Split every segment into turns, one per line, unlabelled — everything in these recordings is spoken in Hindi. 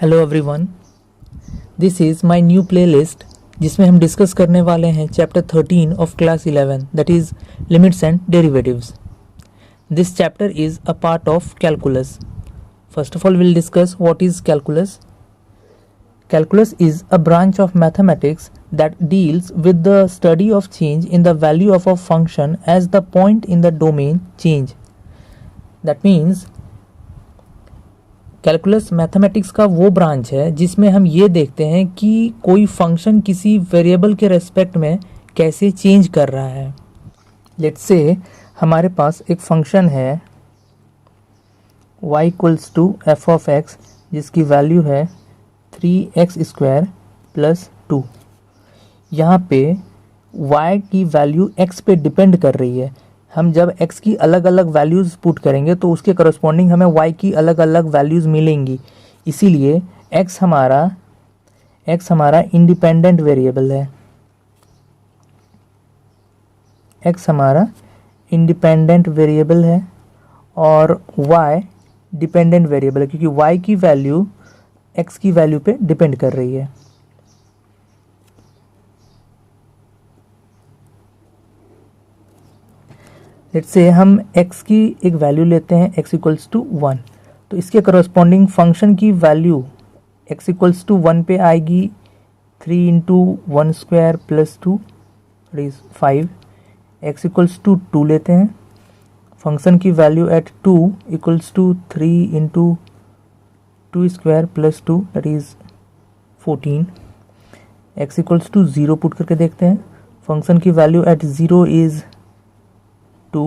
Hello everyone, this is my new playlist जिसमें हम डिस्कस करने वाले हैं chapter 13 of class 11 that is limits and derivatives. This chapter is a part of calculus. First of all will discuss what is calculus. Calculus is a branch of mathematics that deals with the study of change in the value of a function as the point in the domain change. That means calculus mathematics का वो ब्रांच है जिसमें हम ये देखते हैं कि कोई फंक्शन किसी वेरिएबल के रेस्पेक्ट में कैसे चेंज कर रहा है. लेट्स से हमारे पास एक फंक्शन है y equals to F of X जिसकी वैल्यू है 3x² प्लस 2. यहाँ पे y की वैल्यू x पे डिपेंड कर रही है. हम जब x की अलग अलग वैल्यूज़ पुट करेंगे तो उसके करस्पॉन्डिंग हमें y की अलग अलग वैल्यूज़ मिलेंगी. इसीलिए x हमारा इंडिपेंडेंट वेरिएबल है. x हमारा इंडिपेंडेंट वेरिएबल है और y डिपेंडेंट वेरिएबल है क्योंकि y की वैल्यू x की वैल्यू पे डिपेंड कर रही है. लेट्स से हम x की एक वैल्यू लेते हैं x इक्वल्स टू 1. तो इसके करस्पॉन्डिंग फंक्शन की वैल्यू x इक्वल्स टू 1 पे आएगी 3 into 1² plus 2 is 5. x equals to 2 लेते हैं. फंक्शन की value at 2 equals to 3 into 2² plus 2 that is 14. x equals to 0 put करके देखते हैं. फंक्शन की value at 0 is 2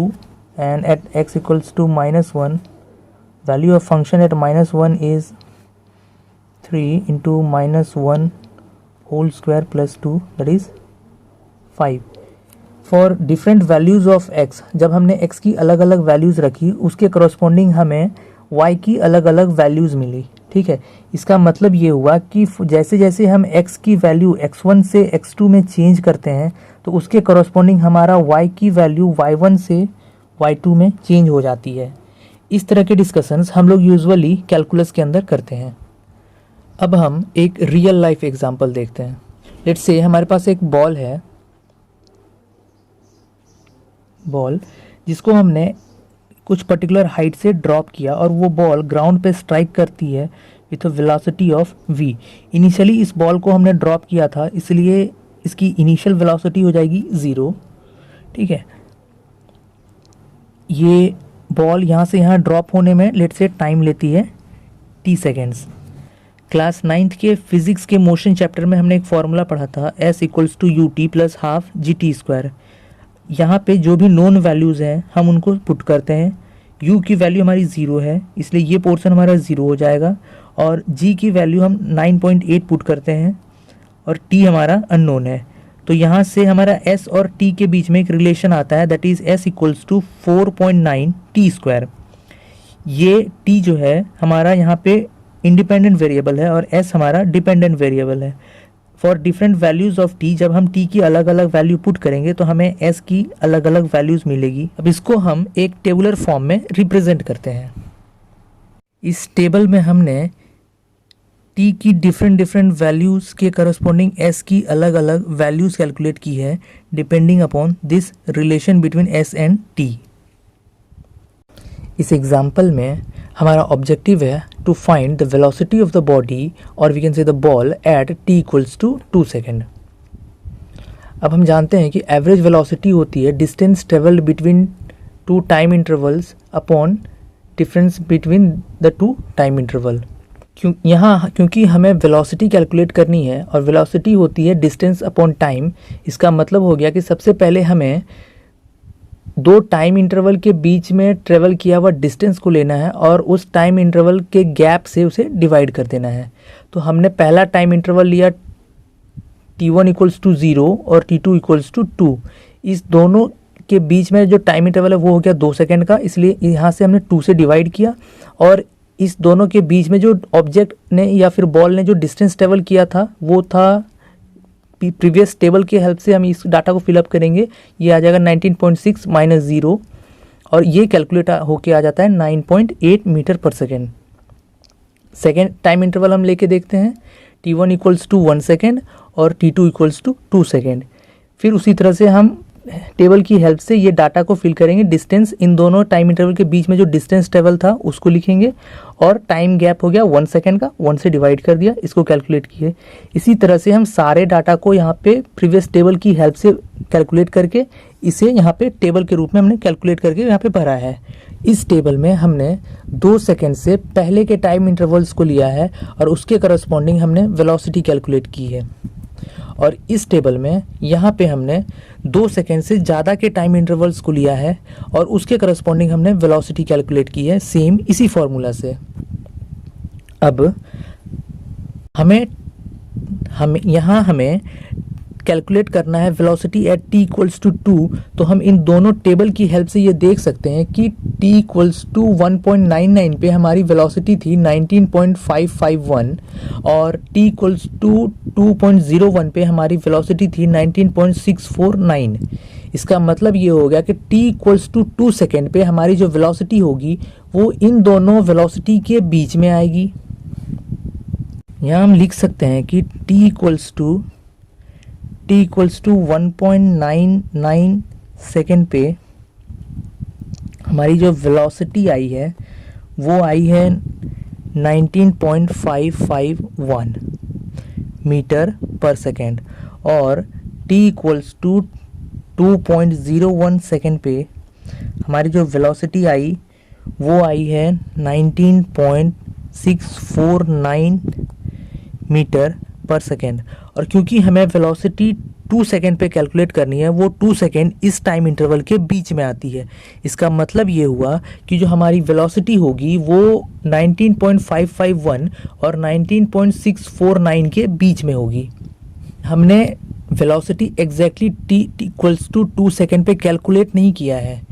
and at x equals to -1 value of function at -1 is 3 into -1 whole square plus 2 that is 5. For different values of x जब हमने x की अलग अलग वैल्यूज़ रखी उसके करस्पॉन्डिंग हमें y की अलग अलग वैल्यूज़ मिली. ठीक है, इसका मतलब ये हुआ कि जैसे जैसे हम x की वैल्यू x1 से x2 में चेंज करते हैं तो उसके करस्पॉन्डिंग हमारा y की वैल्यू y1 से y2 में चेंज हो जाती है. इस तरह के डिस्कशंस हम लोग यूजुअली कैलकुलस के अंदर करते हैं. अब हम एक रियल लाइफ एग्जांपल देखते हैं. लेट्स से हमारे पास एक बॉल है, बॉल जिसको हमने कुछ पर्टिकुलर हाइट से ड्रॉप किया और वो बॉल ग्राउंड पे स्ट्राइक करती है with a velocity of v. Initially इस बॉल को हमने ड्रॉप किया था इसलिए इसकी इनिशियल वेलोसिटी हो जाएगी 0. ठीक है, ये बॉल यहाँ से यहाँ ड्रॉप होने में लेट से टाइम लेती है t सेकेंड्स. क्लास 9th के फिजिक्स के मोशन चैप्टर में हमने एक फॉर्मूला पढ़ा था s equals to ut plus half gt². यहाँ पे जो भी नोन वैल्यूज़ हैं हम उनको पुट करते हैं. u की वैल्यू हमारी 0 है इसलिए ये पोर्शन हमारा 0 हो जाएगा और g की वैल्यू हम 9.8 पुट करते हैं और t हमारा अननोन है. तो यहाँ से हमारा s और t के बीच में एक रिलेशन आता है that is s equals to 4.9 t². ये t जो है हमारा यहाँ पे इंडिपेंडेंट वेरिएबल है और s हमारा डिपेंडेंट वेरिएबल है. For different values of t जब हम t की अलग अलग वैल्यू पुट करेंगे तो हमें s की अलग अलग वैल्यूज़ मिलेगी. अब इसको हम एक टेबुलर फॉर्म में रिप्रेजेंट करते हैं. इस टेबल में हमने t की डिफरेंट वैल्यूज़ के करस्पॉन्डिंग s की अलग अलग वैल्यूज़ कैलकुलेट की है depending upon this relation between s and t. इस एग्जाम्पल में हमारा ऑब्जेक्टिव है to find the velocity of the body और we can say the ball at t equals to 2 second. अब हम जानते हैं कि एवरेज वेलोसिटी होती है distance travelled between 2 time intervals upon difference between the 2 time interval. क्योंकि हमें वेलोसिटी कैलकुलेट करनी है और वेलोसिटी होती है डिस्टेंस अपॉन टाइम, इसका मतलब हो गया कि सबसे पहले हमें 2 टाइम इंटरवल के बीच में ट्रेवल किया हुआ डिस्टेंस को लेना है और उस टाइम इंटरवल के गैप से उसे डिवाइड कर देना है. तो हमने पहला टाइम इंटरवल लिया t1 इक्वल्स टू 0 और t2 इक्वल्स टू 2. इस दोनों के बीच में जो टाइम इंटरवल है वो हो गया 2 सेकेंड का, इसलिए यहाँ से हमने 2 से डिवाइड किया और इस दोनों के बीच में जो ऑब्जेक्ट ने या फिर बॉल ने जो डिस्टेंस ट्रेवल किया था वो था प्रीवियस टेबल के हेल्प से हम इस डाटा को फिलअप करेंगे. ये आ जाएगा 19.6 माइनस 0 और ये कैलकुलेट होके आ जाता है 9.8 मीटर पर सेकेंड. सेकेंड टाइम इंटरवल हम लेके देखते हैं, t1 इक्वल्स टू 1 सेकेंड और t2 इक्वल्स टू 2 सेकेंड। फिर उसी तरह से हम टेबल की हेल्प से ये डाटा को फिल करेंगे। डिस्टेंस इन दोनों टाइम इंटरवल के बीच में जो डिस्टेंस टेबल था उसको लिखेंगे और टाइम गैप हो गया 1 सेकेंड का, 1 से डिवाइड कर दिया, इसको कैलकुलेट किए। इसी तरह से हम सारे डाटा को यहाँ पे प्रीवियस टेबल की हेल्प से कैलकुलेट करके इसे यहाँ पे टेबल के रूप में हमने कैलकुलेट करके यहाँ पे भरा है। इस टेबल में हमने 2 सेकेंड से पहले के टाइम इंटरवल्स को लिया है और उसके करस्पॉन्डिंग हमने वेलोसिटी कैलकुलेट की है। और इस टेबल में यहाँ पे हमने 2 सेकेंड से ज़्यादा के टाइम इंटरवल्स को लिया है और उसके करस्पॉन्डिंग हमने वेलोसिटी कैलकुलेट की है, सेम इसी फॉर्मूला से। अब हमें कैलकुलेट करना है velocity at t equals to 2। तो हम इन दोनों टेबल की हेल्प से ये देख सकते हैं कि t इक्वल्स टू 1.99 पे हमारी वेलोसिटी थी 19.551 और t इक्वल्स टू 2.01 पे हमारी वेलोसिटी थी 19.649। इसका मतलब ये हो गया कि t इक्वल्स टू 2 सेकेंड पे हमारी जो वेलोसिटी होगी वो इन दोनों वेलोसिटी के बीच में आएगी। यहाँ हम लिख सकते हैं कि t इक्वल्स टू 1.99 सेकेंड पे हमारी जो वेलोसिटी आई है वो आई है 19.551 मीटर पर सेकेंड और t इक्वल्स टू 2.01 सेकेंड पे हमारी जो वेलोसिटी आई वो आई है 19.649 मीटर पर सेकेंड। और क्योंकि हमें वेलोसिटी 2 सेकेंड पे कैलकुलेट करनी है, वो 2 सेकेंड इस टाइम इंटरवल के बीच में आती है। इसका मतलब ये हुआ कि जो हमारी वेलोसिटी होगी वो 19.551 और 19.649 के बीच में होगी। हमने velocity exactly t equals to 2 second पे कैलकुलेट नहीं किया है,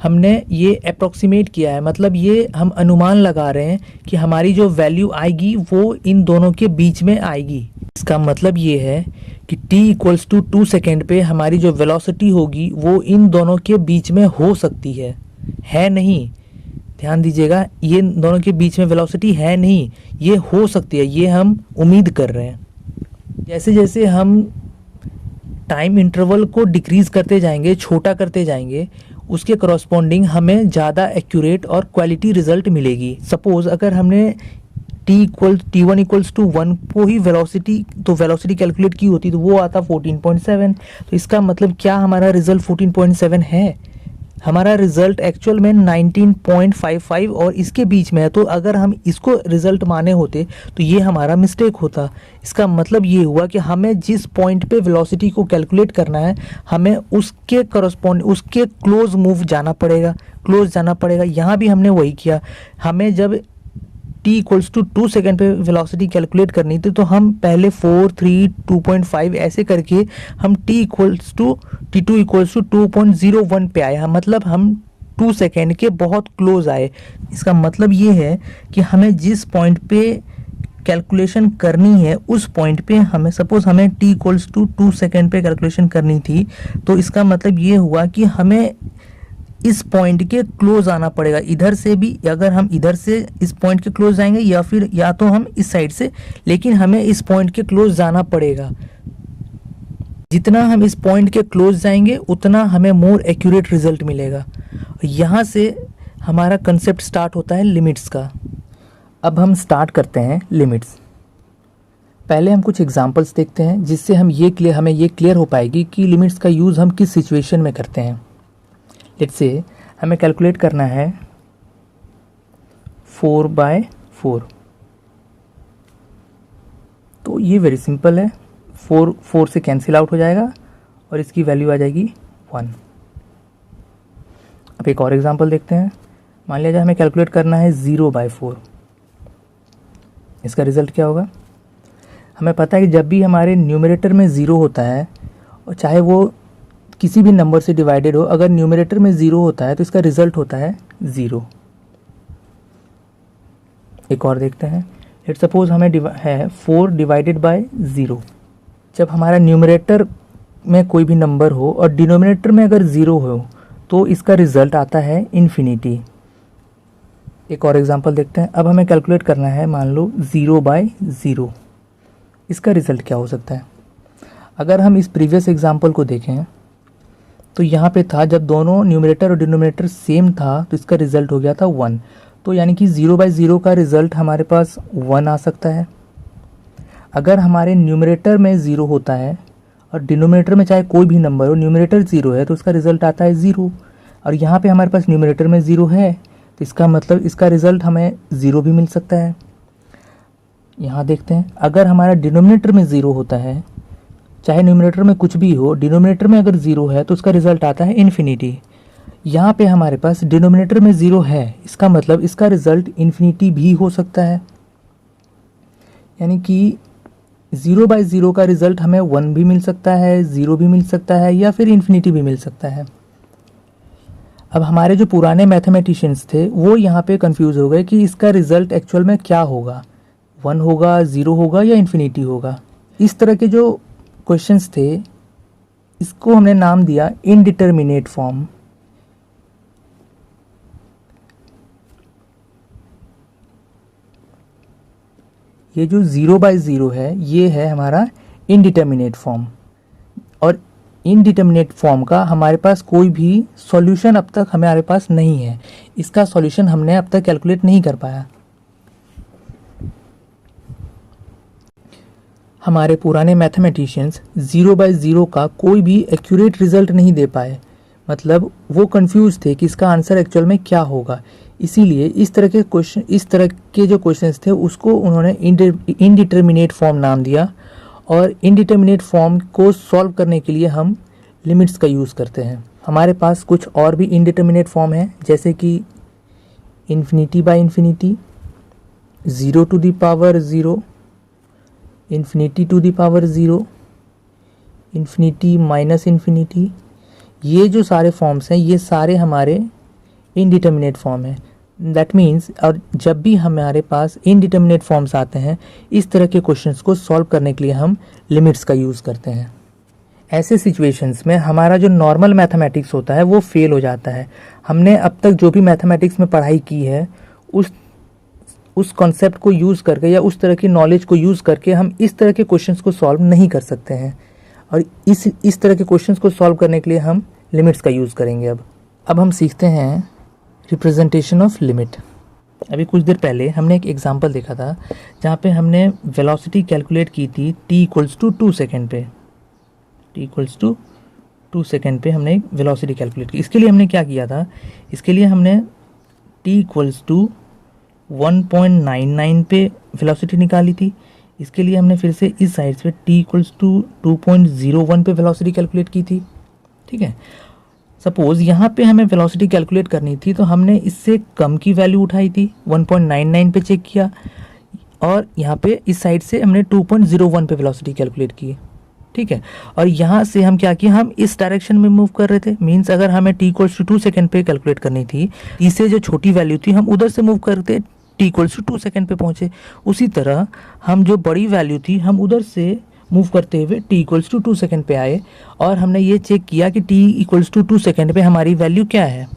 हमने ये अप्रॉक्सीमेट किया है। मतलब ये हम अनुमान लगा रहे हैं कि हमारी जो वैल्यू आएगी वो इन दोनों के बीच में आएगी। इसका मतलब ये है कि t इक्वल्स टू 2 सेकेंड पे हमारी जो वेलोसिटी होगी वो इन दोनों के बीच में हो सकती है नहीं। ध्यान दीजिएगा, ये दोनों के बीच में वेलोसिटी है नहीं, ये हो सकती है, ये हम उम्मीद कर रहे हैं। जैसे जैसे हम टाइम इंटरवल को डिक्रीज करते जाएंगे, छोटा करते जाएंगे, उसके करस्पॉन्डिंग हमें ज़्यादा एक्यूरेट और क्वालिटी रिजल्ट मिलेगी। सपोज अगर हमने t1 इक्वल्स टू 1 को ही वेलोसिटी कैलकुलेट की होती तो वो आता 14.7। तो इसका मतलब क्या हमारा रिजल्ट 14.7 है? हमारा रिजल्ट एक्चुअल में 19.55 और इसके बीच में है। तो अगर हम इसको रिजल्ट माने होते तो ये हमारा मिस्टेक होता। इसका मतलब ये हुआ कि हमें जिस पॉइंट पे वेलोसिटी को कैलकुलेट करना है हमें उसके क्लोज जाना पड़ेगा। यहाँ भी हमने वही किया। हमें जब t इक्वल्स टू 2 सेकेंड पे वेलोसिटी कैलकुलेट करनी थी तो हम पहले 4, 3, 2.5 ऐसे करके हम t2 इक्वल्स टू 2.01 पे आए। मतलब हम 2 सेकेंड के बहुत क्लोज आए। इसका मतलब ये है कि हमें जिस पॉइंट पे कैलकुलेशन करनी है उस पॉइंट पे हमें t इक्वल्स टू 2 सेकेंड पे कैलकुलेशन करनी थी। तो इसका मतलब ये हुआ कि हमें इस पॉइंट के क्लोज आना पड़ेगा। इधर से भी अगर हम इधर से इस पॉइंट के क्लोज जाएंगे या तो हम इस साइड से, लेकिन हमें इस पॉइंट के क्लोज जाना पड़ेगा। जितना हम इस पॉइंट के क्लोज जाएंगे उतना हमें मोर एक्यूरेट रिजल्ट मिलेगा। यहाँ से हमारा कंसेप्ट स्टार्ट होता है लिमिट्स का। अब हम स्टार्ट करते हैं लिमिट्स। पहले हम कुछ एग्जांपल्स देखते हैं जिससे हमें ये क्लियर हो पाएगी कि लिमिट्स का यूज़ हम किस सिचुएशन में करते हैं। लेट्स से हमें कैलकुलेट करना है 4/4। तो ये वेरी सिंपल है, 4 से कैंसिल आउट हो जाएगा और इसकी वैल्यू आ जाएगी 1। अब एक और एग्जांपल देखते हैं। मान लिया जाए हमें कैलकुलेट करना है 0/4। इसका रिजल्ट क्या होगा? हमें पता है कि जब भी हमारे न्यूमरेटर में 0 होता है और चाहे वो किसी भी नंबर से डिवाइडेड हो, अगर न्यूमरेटर में 0 होता है तो इसका रिजल्ट होता है 0। एक और देखते हैं। लेट्स सपोज हमें है 4 डिवाइडेड बाय 0। जब हमारा न्यूमरेटर में कोई भी नंबर हो और डिनोमिनेटर में अगर 0 हो तो इसका रिजल्ट आता है इन्फिनिटी। एक और एग्जांपल देखते हैं। अब हमें कैलकुलेट करना है, मान लो 0/0, इसका रिज़ल्ट क्या हो सकता है। अगर हम इस प्रीवियस एग्जांपल को देखें तो यहाँ पे था, जब दोनों न्यूमरेटर और डिनोमिनेटर सेम था तो इसका रिज़ल्ट हो गया था 1। तो यानी कि 0/0 का रिज़ल्ट हमारे पास 1 आ सकता है। अगर हमारे न्यूमरेटर में 0 होता है और डिनोमिनेटर में चाहे कोई भी नंबर हो, न्यूमरेटर 0 है तो उसका रिज़ल्ट आता है 0। और यहाँ पे हमारे पास न्यूमरेटर में 0 है तो इसका मतलब इसका रिज़ल्ट हमें 0 भी मिल सकता है। यहाँ देखते हैं, अगर हमारा डिनोमिनेटर में 0 होता है, चाहे न्यूमरेटर में कुछ भी हो, डिनोमिनेटर में अगर 0 है तो उसका रिज़ल्ट आता है इन्फिनिटी। यहाँ पे हमारे पास डिनोमिनेटर में 0 है, इसका मतलब इसका रिज़ल्ट इन्फिनिटी भी हो सकता है। यानी कि 0/0 का रिज़ल्ट हमें 1 भी मिल सकता है, 0 भी मिल सकता है, या फिर इन्फिनिटी भी मिल सकता है। अब हमारे जो पुराने मैथमेटिशियंस थे वो यहाँ पे कंफ्यूज हो गए कि इसका रिज़ल्ट एक्चुअल में क्या होगा, 1 होगा, 0 होगा या इन्फिनिटी होगा। इस तरह के जो क्वेश्चंस थे, इसको हमने नाम दिया इनडिटर्मिनेट फॉर्म। ये जो 0/0 है ये है हमारा इनडिटर्मिनेट फॉर्म, और इनडिटर्मिनेट फॉर्म का हमारे पास कोई भी सॉल्यूशन अब तक हमारे पास नहीं है। इसका सॉल्यूशन हमने अब तक कैलकुलेट नहीं कर पाया। हमारे पुराने मैथमेटिशियंस 0/0 का कोई भी एक्यूरेट रिजल्ट नहीं दे पाए, मतलब वो कंफ्यूज थे कि इसका आंसर एक्चुअल में क्या होगा। इसीलिए इस तरह के जो क्वेश्चंस थे उसको उन्होंने इनडिटर्मिनेट फॉर्म नाम दिया। और इनडिटर्मिनेट फॉर्म को सॉल्व करने के लिए हम लिमिट्स का यूज़ करते हैं। हमारे पास कुछ और भी इनडिटर्मिनेट फॉर्म है, जैसे कि ∞/∞, 0⁻0, ∞⁻0, ∞-∞। ये जो सारे फॉर्म्स हैं ये सारे हमारे इनडिटर्मिनेट फॉर्म हैं। दैट मीन्स, और जब भी हमारे पास इनडिटर्मिनेट फॉर्म्स आते हैं, इस तरह के क्वेश्चंस को सॉल्व करने के लिए हम लिमिट्स का यूज़ करते हैं। ऐसे सिचुएशंस में हमारा जो नॉर्मल मैथमेटिक्स होता है वो फेल हो जाता है। हमने अब तक जो भी मैथमेटिक्स में पढ़ाई की है उस कॉन्सेप्ट को यूज़ करके या उस तरह की नॉलेज को यूज़ करके हम इस तरह के क्वेश्चंस को सॉल्व नहीं कर सकते हैं। और इस तरह के क्वेश्चंस को सॉल्व करने के लिए हम लिमिट्स का यूज़ करेंगे। अब हम सीखते हैं रिप्रेजेंटेशन ऑफ लिमिट। अभी कुछ देर पहले हमने एक एग्जांपल देखा था जहाँ पे हमने वेलोसिटी कैलकुलेट की थी t = 2 सेकेंड पे। t = 2 सेकेंड पे हमने वेलोसिटी कैलकुलेट की। इसके लिए हमने क्या किया था, इसके लिए हमने t = 1.99 पे वेलोसिटी निकाली थी। इसके लिए हमने फिर से इस साइड से t = 2.01 पे वेलोसिटी कैलकुलेट की थी। ठीक है, सपोज़ यहाँ पे हमें वेलोसिटी कैलकुलेट करनी थी तो हमने इससे कम की वैल्यू उठाई थी, 1.99 पे चेक किया, और यहाँ पे इस साइड से हमने 2.01 पे वेलोसिटी कैलकुलेट की। ठीक है, और यहाँ से हम क्या किया, हम इस डायरेक्शन में मूव कर रहे थे। मीन्स अगर हमें t = 2 सेकेंड पे कैलकुलेट करनी थी, इससे जो छोटी वैल्यू थी हम उधर से मूव करते, t = 2 सेकेंड पे पहुँचे। उसी तरह हम जो बड़ी वैल्यू थी हम उधर से मूव करते हुए t = 2 सेकेंड पे आए, और हमने ये चेक किया कि t = 2 सेकेंड पे हमारी वैल्यू क्या है।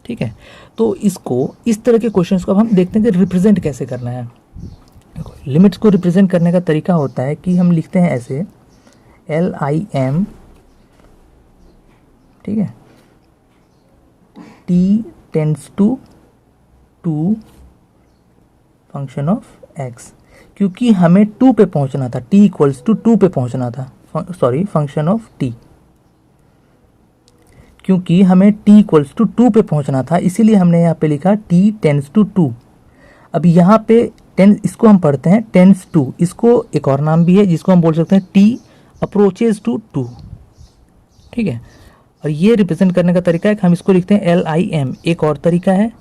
ठीक है, तो इस तरह के क्वेश्चंस को अब हम देखते हैं कि रिप्रेजेंट कैसे करना है। लिमिट्स को रिप्रेजेंट करने का तरीका होता है कि हम लिखते हैं ऐसे LIM, ठीक है, t tends to 2 function of x, क्योंकि हमें 2 पे पहुंचना था, t = 2 पे पहुंचना था, फंक्शन ऑफ t, क्योंकि हमें t = 2 पे पहुंचना था, इसीलिए हमने यहाँ पे लिखा t टेंड्स टू 2। अब यहाँ पे इसको हम पढ़ते हैं टेंड्स टू, इसको एक और नाम भी है जिसको हम बोल सकते हैं t अप्रोचेज टू 2। ठीक है, और ये रिप्रेजेंट करने का तरीका है कि हम इसको लिखते हैं LIM। एक और तरीका है,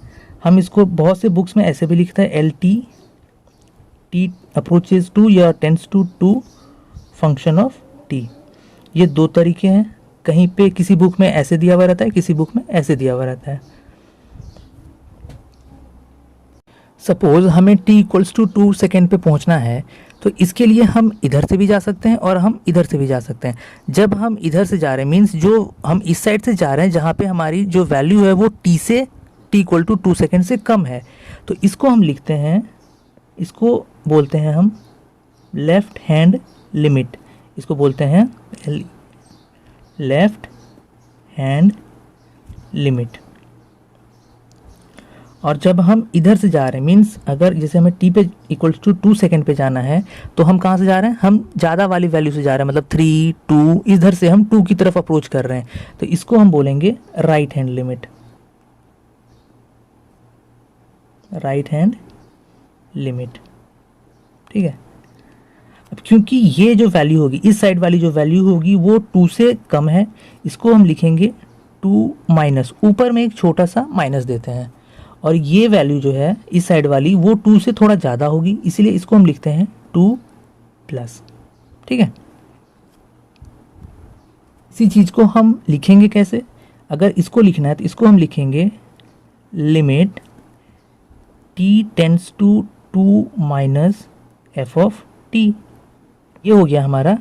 हम इसको बहुत से बुक्स में ऐसे भी लिखते हैं LT, t अप्रोचेज टू या tends to 2 function of t। ये 2 तरीके हैं, कहीं पे किसी बुक में ऐसे दिया हुआ रहता है, किसी बुक में ऐसे दिया हुआ रहता है। सपोज हमें t = 2 सेकेंड पे पहुंचना है, तो इसके लिए हम इधर से भी जा सकते हैं और हम इधर से भी जा सकते हैं। जब हम इधर से जा रहे हैं, मीन्स जो हम इस साइड से जा रहे हैं जहाँ पे हमारी जो वैल्यू है वो t से t इक्वल टू 2 सेकेंड से कम है। तो इसको हम लिखते हैं, इसको बोलते हैं हम लेफ्ट हैंड लिमिट, इसको बोलते हैं लेफ्ट हैंड लिमिट। और जब हम इधर से जा रहे हैं, मीन्स अगर जैसे हमें t पे इक्वल्स टू 2 सेकेंड पे जाना है, तो हम कहाँ से जा रहे हैं, हम ज़्यादा वाली वैल्यू से जा रहे हैं, मतलब 3, 2, इधर से हम 2 की तरफ अप्रोच कर रहे हैं, तो इसको हम बोलेंगे right hand limit, right hand limit. ठीक है, अब क्योंकि ये जो वैल्यू होगी, इस साइड वाली जो वैल्यू होगी वो 2 से कम है, इसको हम लिखेंगे 2 माइनस, ऊपर में एक छोटा सा माइनस देते हैं, और ये वैल्यू जो है इस साइड वाली वो 2 से थोड़ा ज़्यादा होगी, इसीलिए इसको हम लिखते हैं 2 प्लस। ठीक है, इसी चीज़ को हम लिखेंगे कैसे, अगर इसको लिखना है तो इसको हम लिखेंगे limit t tends to 2 minus F of t। ये हो गया हमारा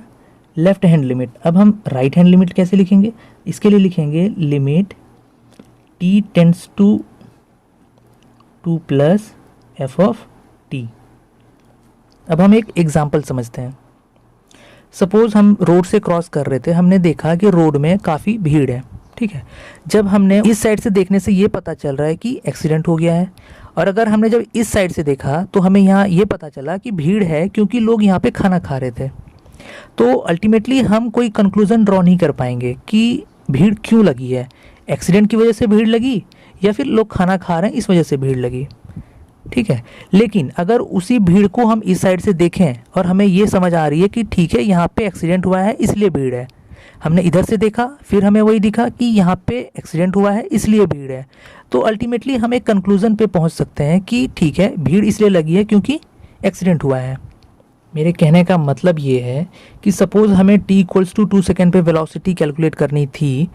लेफ्ट हैंड लिमिट। अब हम राइट हैंड लिमिट कैसे लिखेंगे, इसके लिए लिखेंगे limit t tends to 2 plus F of t। अब हम एक एग्जाम्पल समझते हैं। सपोज हम रोड से क्रॉस कर रहे थे, हमने देखा कि रोड में काफ़ी भीड़ है। ठीक है, जब हमने इस साइड से देखने से ये पता चल रहा है कि एक्सीडेंट हो गया है, और अगर हमने जब इस साइड से देखा तो हमें यहाँ ये पता चला कि भीड़ है क्योंकि लोग यहाँ पे खाना खा रहे थे। तो अल्टीमेटली हम कोई कंक्लूज़न ड्रॉ नहीं कर पाएंगे कि भीड़ क्यों लगी है, एक्सीडेंट की वजह से भीड़ लगी या फिर लोग खाना खा रहे हैं इस वजह से भीड़ लगी। ठीक है, लेकिन अगर उसी भीड़ को हम इस साइड से देखें और हमें ये समझ आ रही है कि ठीक है यहाँ पे एक्सीडेंट हुआ है इसलिए भीड़ है, हमने इधर से देखा फिर हमें वही दिखा कि यहाँ पे एक्सीडेंट हुआ है इसलिए भीड़ है, तो अल्टीमेटली हम एक कंक्लूज़न पे पहुँच सकते हैं कि ठीक है भीड़ इसलिए लगी है क्योंकि एक्सीडेंट हुआ है। मेरे कहने का मतलब ये है कि सपोज़ हमें t इक्वल्स टू 2 सेकेंड पे वेलोसिटी कैलकुलेट करनी थी,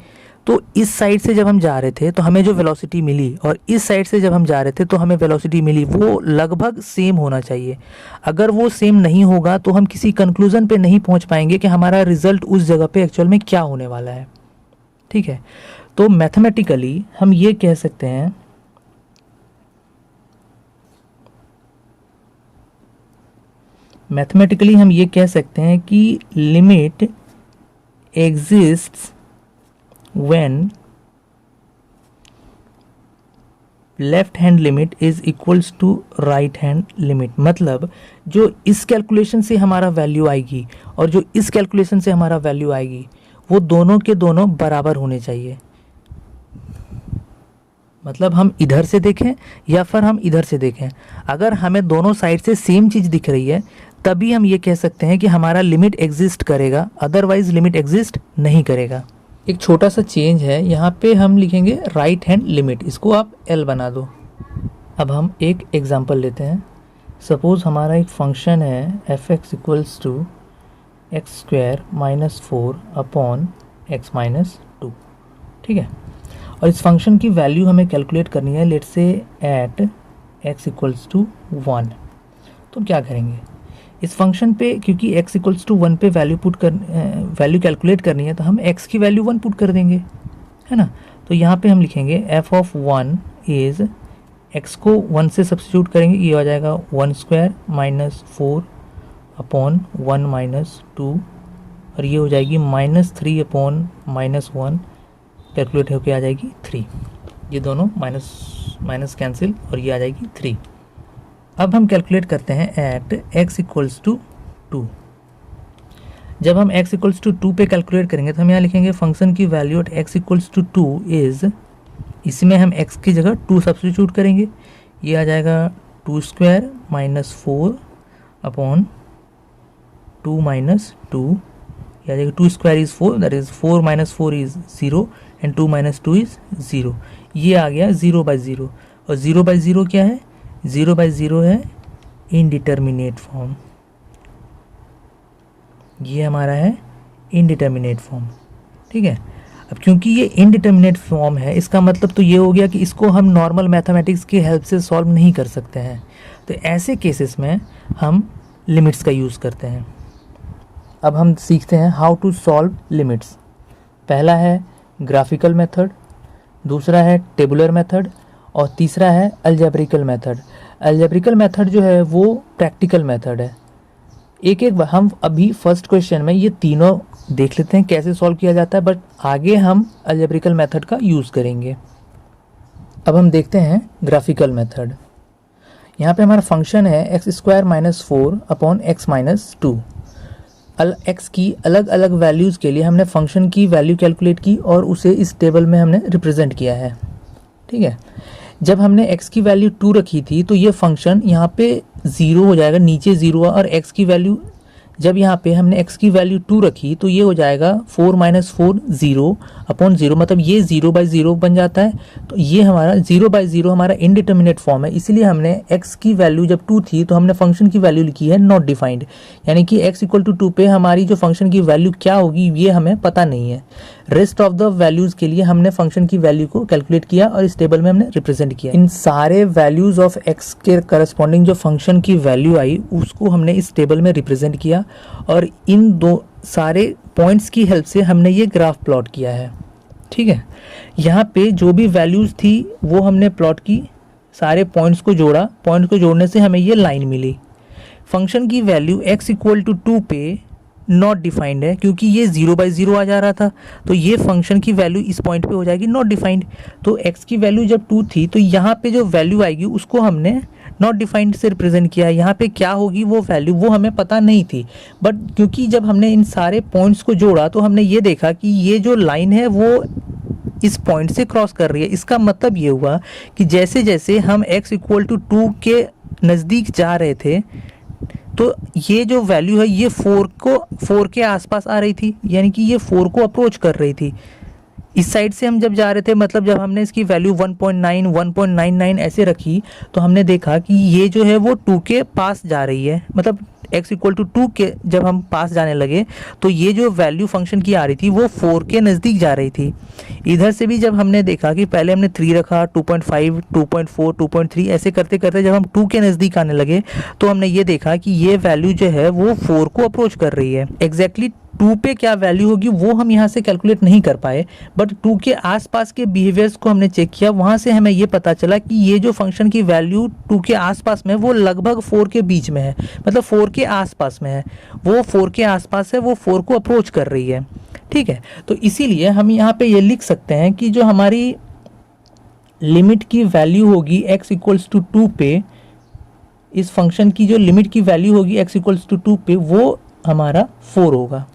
तो इस साइड से जब हम जा रहे थे तो हमें जो वेलोसिटी मिली और इस साइड से जब हम जा रहे थे तो हमें वेलोसिटी मिली, वो लगभग सेम होना चाहिए। अगर वो सेम नहीं होगा तो हम किसी कंक्लूज़न पे नहीं पहुंच पाएंगे कि हमारा रिजल्ट उस जगह पे एक्चुअल में क्या होने वाला है। ठीक है, तो मैथमेटिकली हम ये कह सकते हैं कि limit exists when left hand limit is equals to right hand limit. मतलब जो इस कैलकुलेशन से हमारा वैल्यू आएगी और जो इस कैलकुलेशन से हमारा वैल्यू आएगी वो दोनों के दोनों बराबर होने चाहिए। मतलब हम इधर से देखें या फिर हम इधर से देखें, अगर हमें दोनों साइड से सेम चीज़ दिख रही है तभी हम ये कह सकते हैं कि हमारा लिमिट एग्जिस्ट करेगा, अदरवाइज लिमिट एग्जिस्ट नहीं करेगा। एक छोटा सा चेंज है, यहाँ पे हम लिखेंगे राइट हैंड लिमिट, इसको आप L बना दो। अब हम एक एग्जांपल लेते हैं। सपोज़ हमारा एक फंक्शन है f(x) equals to x square minus 4 upon x minus 2। ठीक है, और इस फंक्शन की वैल्यू हमें कैलकुलेट करनी है, let's say eight x equals to 1। तो क्या करेंगे इस फंक्शन पे, क्योंकि x इक्वल्स टू 1 पे वैल्यू कैलकुलेट करनी है तो हम x की वैल्यू 1 पुट कर देंगे, है ना। तो यहाँ पे हम लिखेंगे f ऑफ 1 इज़, x को 1 से सब्स्टिट्यूट करेंगे, ये हो जाएगा 1 स्क्वायर माइनस 4 अपॉन 1 माइनस 2, और ये हो जाएगी माइनस 3 अपॉन माइनस 1, कैलकुलेट होकर आ जाएगी 3। ये दोनों माइनस कैंसिल और ये आ जाएगी 3। अब हम कैलकुलेट करते हैं एट x इक्वल्स टू 2। जब हम x इक्वल्स टू 2 पे कैलकुलेट करेंगे तो हम यहाँ लिखेंगे फंक्शन की value at x equals to 2 is, इसमें हम x की जगह 2 सब्स्टिट्यूट करेंगे, ये आ जाएगा 2 स्क्वायर माइनस 4 अपॉन 2 माइनस 2, ये आ जाएगा 2 square is 4, that is 4 minus 4 is 0 and 2 minus 2 is 0। ये आ गया 0/0, और 0/0 क्या है, 0/0 है इनडिटर्मिनेट फॉर्म। ये हमारा है इनडिटर्मिनेट फॉर्म। ठीक है, अब क्योंकि ये इनडिटर्मिनेट फॉर्म है इसका मतलब तो ये हो गया कि इसको हम नॉर्मल मैथमेटिक्स की हेल्प से सॉल्व नहीं कर सकते हैं। तो ऐसे केसेस में हम लिमिट्स का यूज़ करते हैं। अब हम सीखते हैं हाउ टू सॉल्व लिमिट्स। पहला है ग्राफिकल मेथड, दूसरा है टेबुलर मेथड, और तीसरा है अलजेब्रिकल मेथड। अलजेब्रिकल मेथड जो है वो प्रैक्टिकल मेथड है। एक एक हम अभी फर्स्ट क्वेश्चन में ये तीनों देख लेते हैं कैसे सॉल्व किया जाता है, बट आगे हम अलजेब्रिकल मेथड का यूज़ करेंगे। अब हम देखते हैं ग्राफिकल मेथड। यहाँ पे हमारा फंक्शन है x square minus 4 upon x minus 2। X की अलग अलग वैल्यूज़ के लिए हमने फंक्शन की वैल्यू कैलकुलेट की और उसे इस टेबल में हमने रिप्रेजेंट किया है। ठीक है, जब हमने x की वैल्यू 2 रखी थी तो ये फंक्शन यहाँ पे 0 हो जाएगा, नीचे 0 और x की वैल्यू जब यहाँ पे हमने x की वैल्यू 2 रखी तो ये हो जाएगा 4 माइनस 4 0 अपॉन 0, मतलब ये 0/0 बन जाता है। तो ये हमारा 0/0 हमारा इनडिटर्मिनेट फॉर्म है, इसीलिए हमने x की वैल्यू जब 2 थी तो हमने फंक्शन की वैल्यू लिखी है नॉट डिफाइंड, यानी कि x इक्वल टू 2 पे हमारी जो फंक्शन की वैल्यू क्या होगी ये हमें पता नहीं है। रेस्ट ऑफ द वैल्यूज़ के लिए हमने फंक्शन की वैल्यू को कैलकुलेट किया और इस टेबल में हमने रिप्रेजेंट किया। इन सारे वैल्यूज़ ऑफ x के करस्पॉन्डिंग जो फंक्शन की वैल्यू आई उसको हमने इस टेबल में रिप्रेजेंट किया और इन दो सारे पॉइंट्स की हेल्प से हमने ये ग्राफ प्लॉट किया है। ठीक है, यहाँ पे जो भी वैल्यूज़ थी वो हमने प्लॉट की, सारे पॉइंट्स को जोड़ा, पॉइंट्स को जोड़ने से हमें ये लाइन मिली। फंक्शन की वैल्यू x इक्वल टू 2 पे नॉट डिफाइंड है क्योंकि ये 0/0 आ जा रहा था, तो ये फंक्शन की वैल्यू इस पॉइंट पे हो जाएगी नॉट डिफाइंड। तो x की वैल्यू जब 2 थी तो यहाँ पे जो वैल्यू आएगी उसको हमने नॉट डिफाइंड से रिप्रेजेंट किया है। यहाँ पे क्या होगी वो वैल्यू वो हमें पता नहीं थी, बट क्योंकि जब हमने इन सारे पॉइंट्स को जोड़ा तो हमने ये देखा कि ये जो लाइन है वो इस पॉइंट से क्रॉस कर रही है। इसका मतलब ये हुआ कि जैसे जैसे हम x इक्वल टू 2 के नज़दीक जा रहे थे तो ये जो वैल्यू है ये 4 के आसपास आ रही थी, यानी कि ये 4 को अप्रोच कर रही थी। इस साइड से हम जब जा रहे थे, मतलब जब हमने इसकी वैल्यू 1.9 1.99 ऐसे रखी तो हमने देखा कि ये जो है वो 2 के पास जा रही है, मतलब x इक्वल टू 2 के जब हम पास जाने लगे तो ये जो वैल्यू फंक्शन की आ रही थी वो 4 के नज़दीक जा रही थी। इधर से भी जब हमने देखा कि पहले हमने 3 रखा, 2.5 2.4 2.3 ऐसे करते करते जब हम 2 के नज़दीक आने लगे तो हमने ये देखा कि ये वैल्यू जो है वो 4 को अप्रोच कर रही है। एग्जैक्टली 2 पे क्या वैल्यू होगी वो हम यहाँ से कैलकुलेट नहीं कर पाए, बट 2 के आसपास के बिहेवियर्स को हमने चेक किया, वहाँ से हमें ये पता चला कि ये जो फंक्शन की वैल्यू 2 के आसपास में वो लगभग 4 के बीच में है, मतलब 4 के आसपास में है, वो 4 के आसपास है, वो 4 को अप्रोच कर रही है। ठीक है, तो इसीलिए हम यहाँ पे ये लिख सकते हैं कि जो हमारी लिमिट की वैल्यू होगी x इक्वल्स टू 2 पे, इस फंक्शन की जो लिमिट की वैल्यू होगी x इक्वल्स टू 2 पे वो हमारा 4 होगा।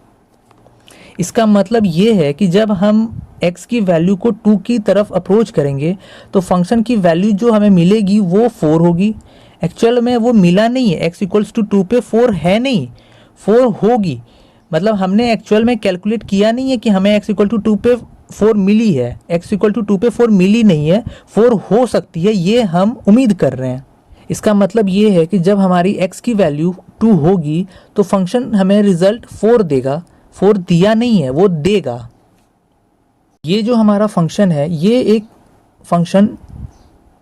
इसका मतलब ये है कि जब हम x की वैल्यू को 2 की तरफ अप्रोच करेंगे तो फंक्शन की वैल्यू जो हमें मिलेगी वो 4 होगी। एक्चुअल में वो मिला नहीं है, x इक्वल्स टू 2 पे 4 है नहीं, 4 होगी, मतलब हमने एक्चुअल में कैलकुलेट किया नहीं है कि हमें x इक्वल टू 2 पे 4 मिली है, x इक्वल टू 2 पे 4 मिली नहीं है, 4 हो सकती है, ये हम उम्मीद कर रहे हैं। इसका मतलब ये है कि जब हमारी x की वैल्यू 2 होगी तो फंक्शन हमें रिजल्ट 4 देगा, 4 दिया नहीं है, वो देगा। ये जो हमारा फंक्शन है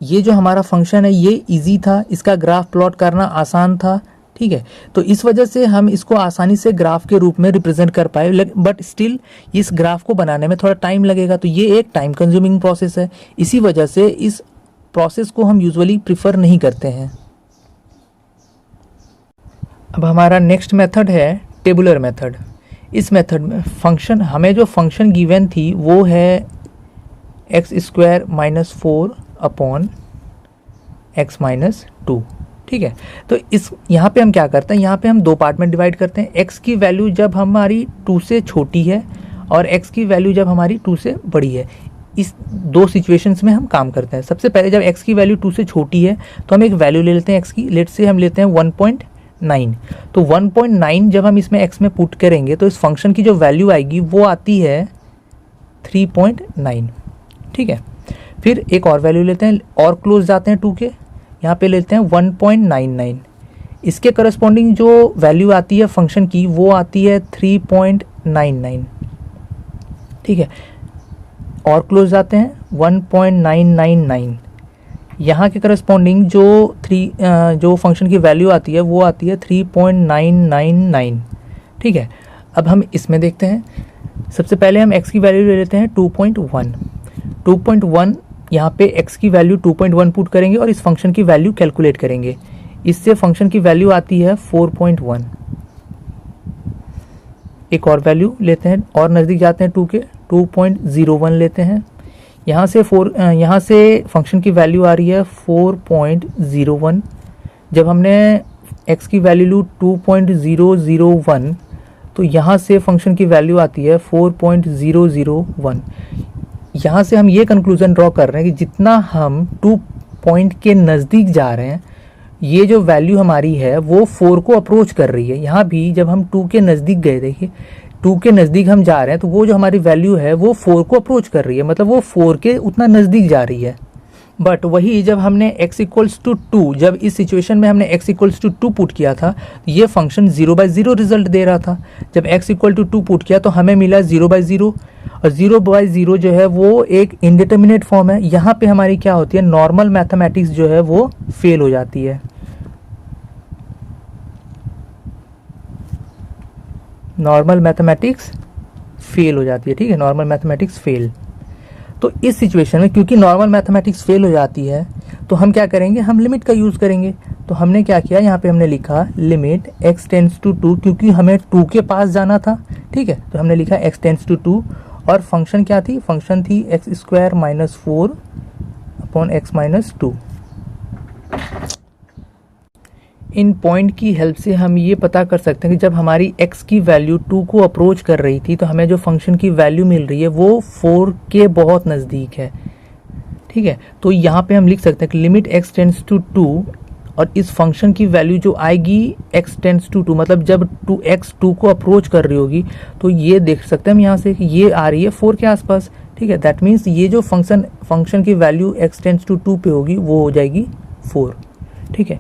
ये जो हमारा फंक्शन है ये इजी था, इसका ग्राफ प्लॉट करना आसान था। ठीक है, तो इस वजह से हम इसको आसानी से ग्राफ के रूप में रिप्रेजेंट कर पाए, बट स्टिल इस ग्राफ को बनाने में थोड़ा टाइम लगेगा, तो ये एक टाइम कंज्यूमिंग प्रोसेस है। इसी वजह से इस प्रोसेस को हम यूजुअली प्रिफर नहीं करते हैं। अब हमारा नेक्स्ट मेथड है टेबुलर मेथड। इस मेथड में फंक्शन हमें जो फंक्शन गिवन थी वो है x square minus 4 upon x minus 2। ठीक है, तो इस यहाँ पे हम क्या करते हैं, यहाँ पे हम 2 पार्ट में डिवाइड करते हैं। x की वैल्यू जब हमारी 2 से छोटी है और x की वैल्यू जब हमारी 2 से बड़ी है, इस 2 सिचुएशंस में हम काम करते हैं। सबसे पहले जब x की वैल्यू 2 से छोटी है तो हम एक वैल्यू ले लेते हैं x की, लेट से हम लेते हैं 1.9। तो 1.9 जब हम इसमें x में पुट करेंगे तो इस फंक्शन की जो वैल्यू आएगी वो आती है 3.9। ठीक है, फिर एक और वैल्यू लेते हैं और क्लोज जाते हैं 2 के, यहाँ पे लेते हैं 1.99। इसके करस्पॉन्डिंग जो वैल्यू आती है फंक्शन की वो आती है 3.99। ठीक है, और क्लोज जाते हैं 1.999। यहाँ के करस्पॉन्डिंग जो फंक्शन की वैल्यू आती है वो आती है 3.999। ठीक है, अब हम इसमें देखते हैं। सबसे पहले हम x की वैल्यू ले लेते हैं 2.1। यहाँ पे x की वैल्यू 2.1 पुट करेंगे और इस फंक्शन की वैल्यू कैलकुलेट करेंगे। इससे फंक्शन की वैल्यू आती है 4.1। एक और वैल्यू लेते हैं और नज़दीक जाते हैं 2 के, 2.01 लेते हैं। यहाँ से फंक्शन की वैल्यू आ रही है 4.01। जब हमने x की वैल्यू लू 2.001 तो यहाँ से फंक्शन की वैल्यू आती है 4.001। यहाँ से हम ये कंक्लूजन ड्रॉ कर रहे हैं कि जितना हम 2 पॉइंट के नज़दीक जा रहे हैं, ये जो वैल्यू हमारी है वो 4 को अप्रोच कर रही है। यहाँ भी जब हम 2 के नज़दीक गए, देखिए 2 के नज़दीक हम जा रहे हैं तो वो जो हमारी वैल्यू है वो 4 को अप्रोच कर रही है, मतलब वो 4 के उतना नज़दीक जा रही है। बट वही जब हमने x इक्वल्स टू 2, जब इस सिचुएशन में हमने x इक्वल्स टू 2 पुट किया था, ये फंक्शन 0/0 रिजल्ट दे रहा था। जब x इक्वल टू 2 पुट किया तो हमें मिला 0/0, और 0/0 जो है वो एक इनडिटर्मिनेट फॉर्म है। यहाँ पे हमारी क्या होती है, नॉर्मल मैथमेटिक्स जो है वो फेल हो जाती है। नॉर्मल मैथमेटिक्स फेल हो जाती है, ठीक है, नॉर्मल मैथमेटिक्स फेल। तो इस सिचुएशन में क्योंकि नॉर्मल मैथमेटिक्स फेल हो जाती है तो हम क्या करेंगे, हम लिमिट का यूज़ करेंगे। तो हमने क्या किया, यहाँ पे हमने लिखा लिमिट x टेंड्स टू 2, क्योंकि हमें 2 के पास जाना था, ठीक है। तो हमने लिखा x टेंड्स टू 2 और फंक्शन क्या थी, फंक्शन थी x² - 4 अपॉन x - 2। इन पॉइंट की हेल्प से हम ये पता कर सकते हैं कि जब हमारी x की वैल्यू 2 को अप्रोच कर रही थी तो हमें जो फंक्शन की वैल्यू मिल रही है वो 4 के बहुत नज़दीक है, ठीक है। तो यहाँ पे हम लिख सकते हैं कि लिमिट x टेंड्स टू 2, और इस फंक्शन की वैल्यू जो आएगी x टेंड्स टू 2, मतलब जब x 2 को अप्रोच कर रही होगी, तो ये देख सकते हैं हम यहाँ से कि ये आ रही है 4 के आसपास, ठीक है। दैट मीन्स ये जो फंक्शन की वैल्यू x टेंड्स टू 2 पे होगी वो हो जाएगी 4, ठीक है।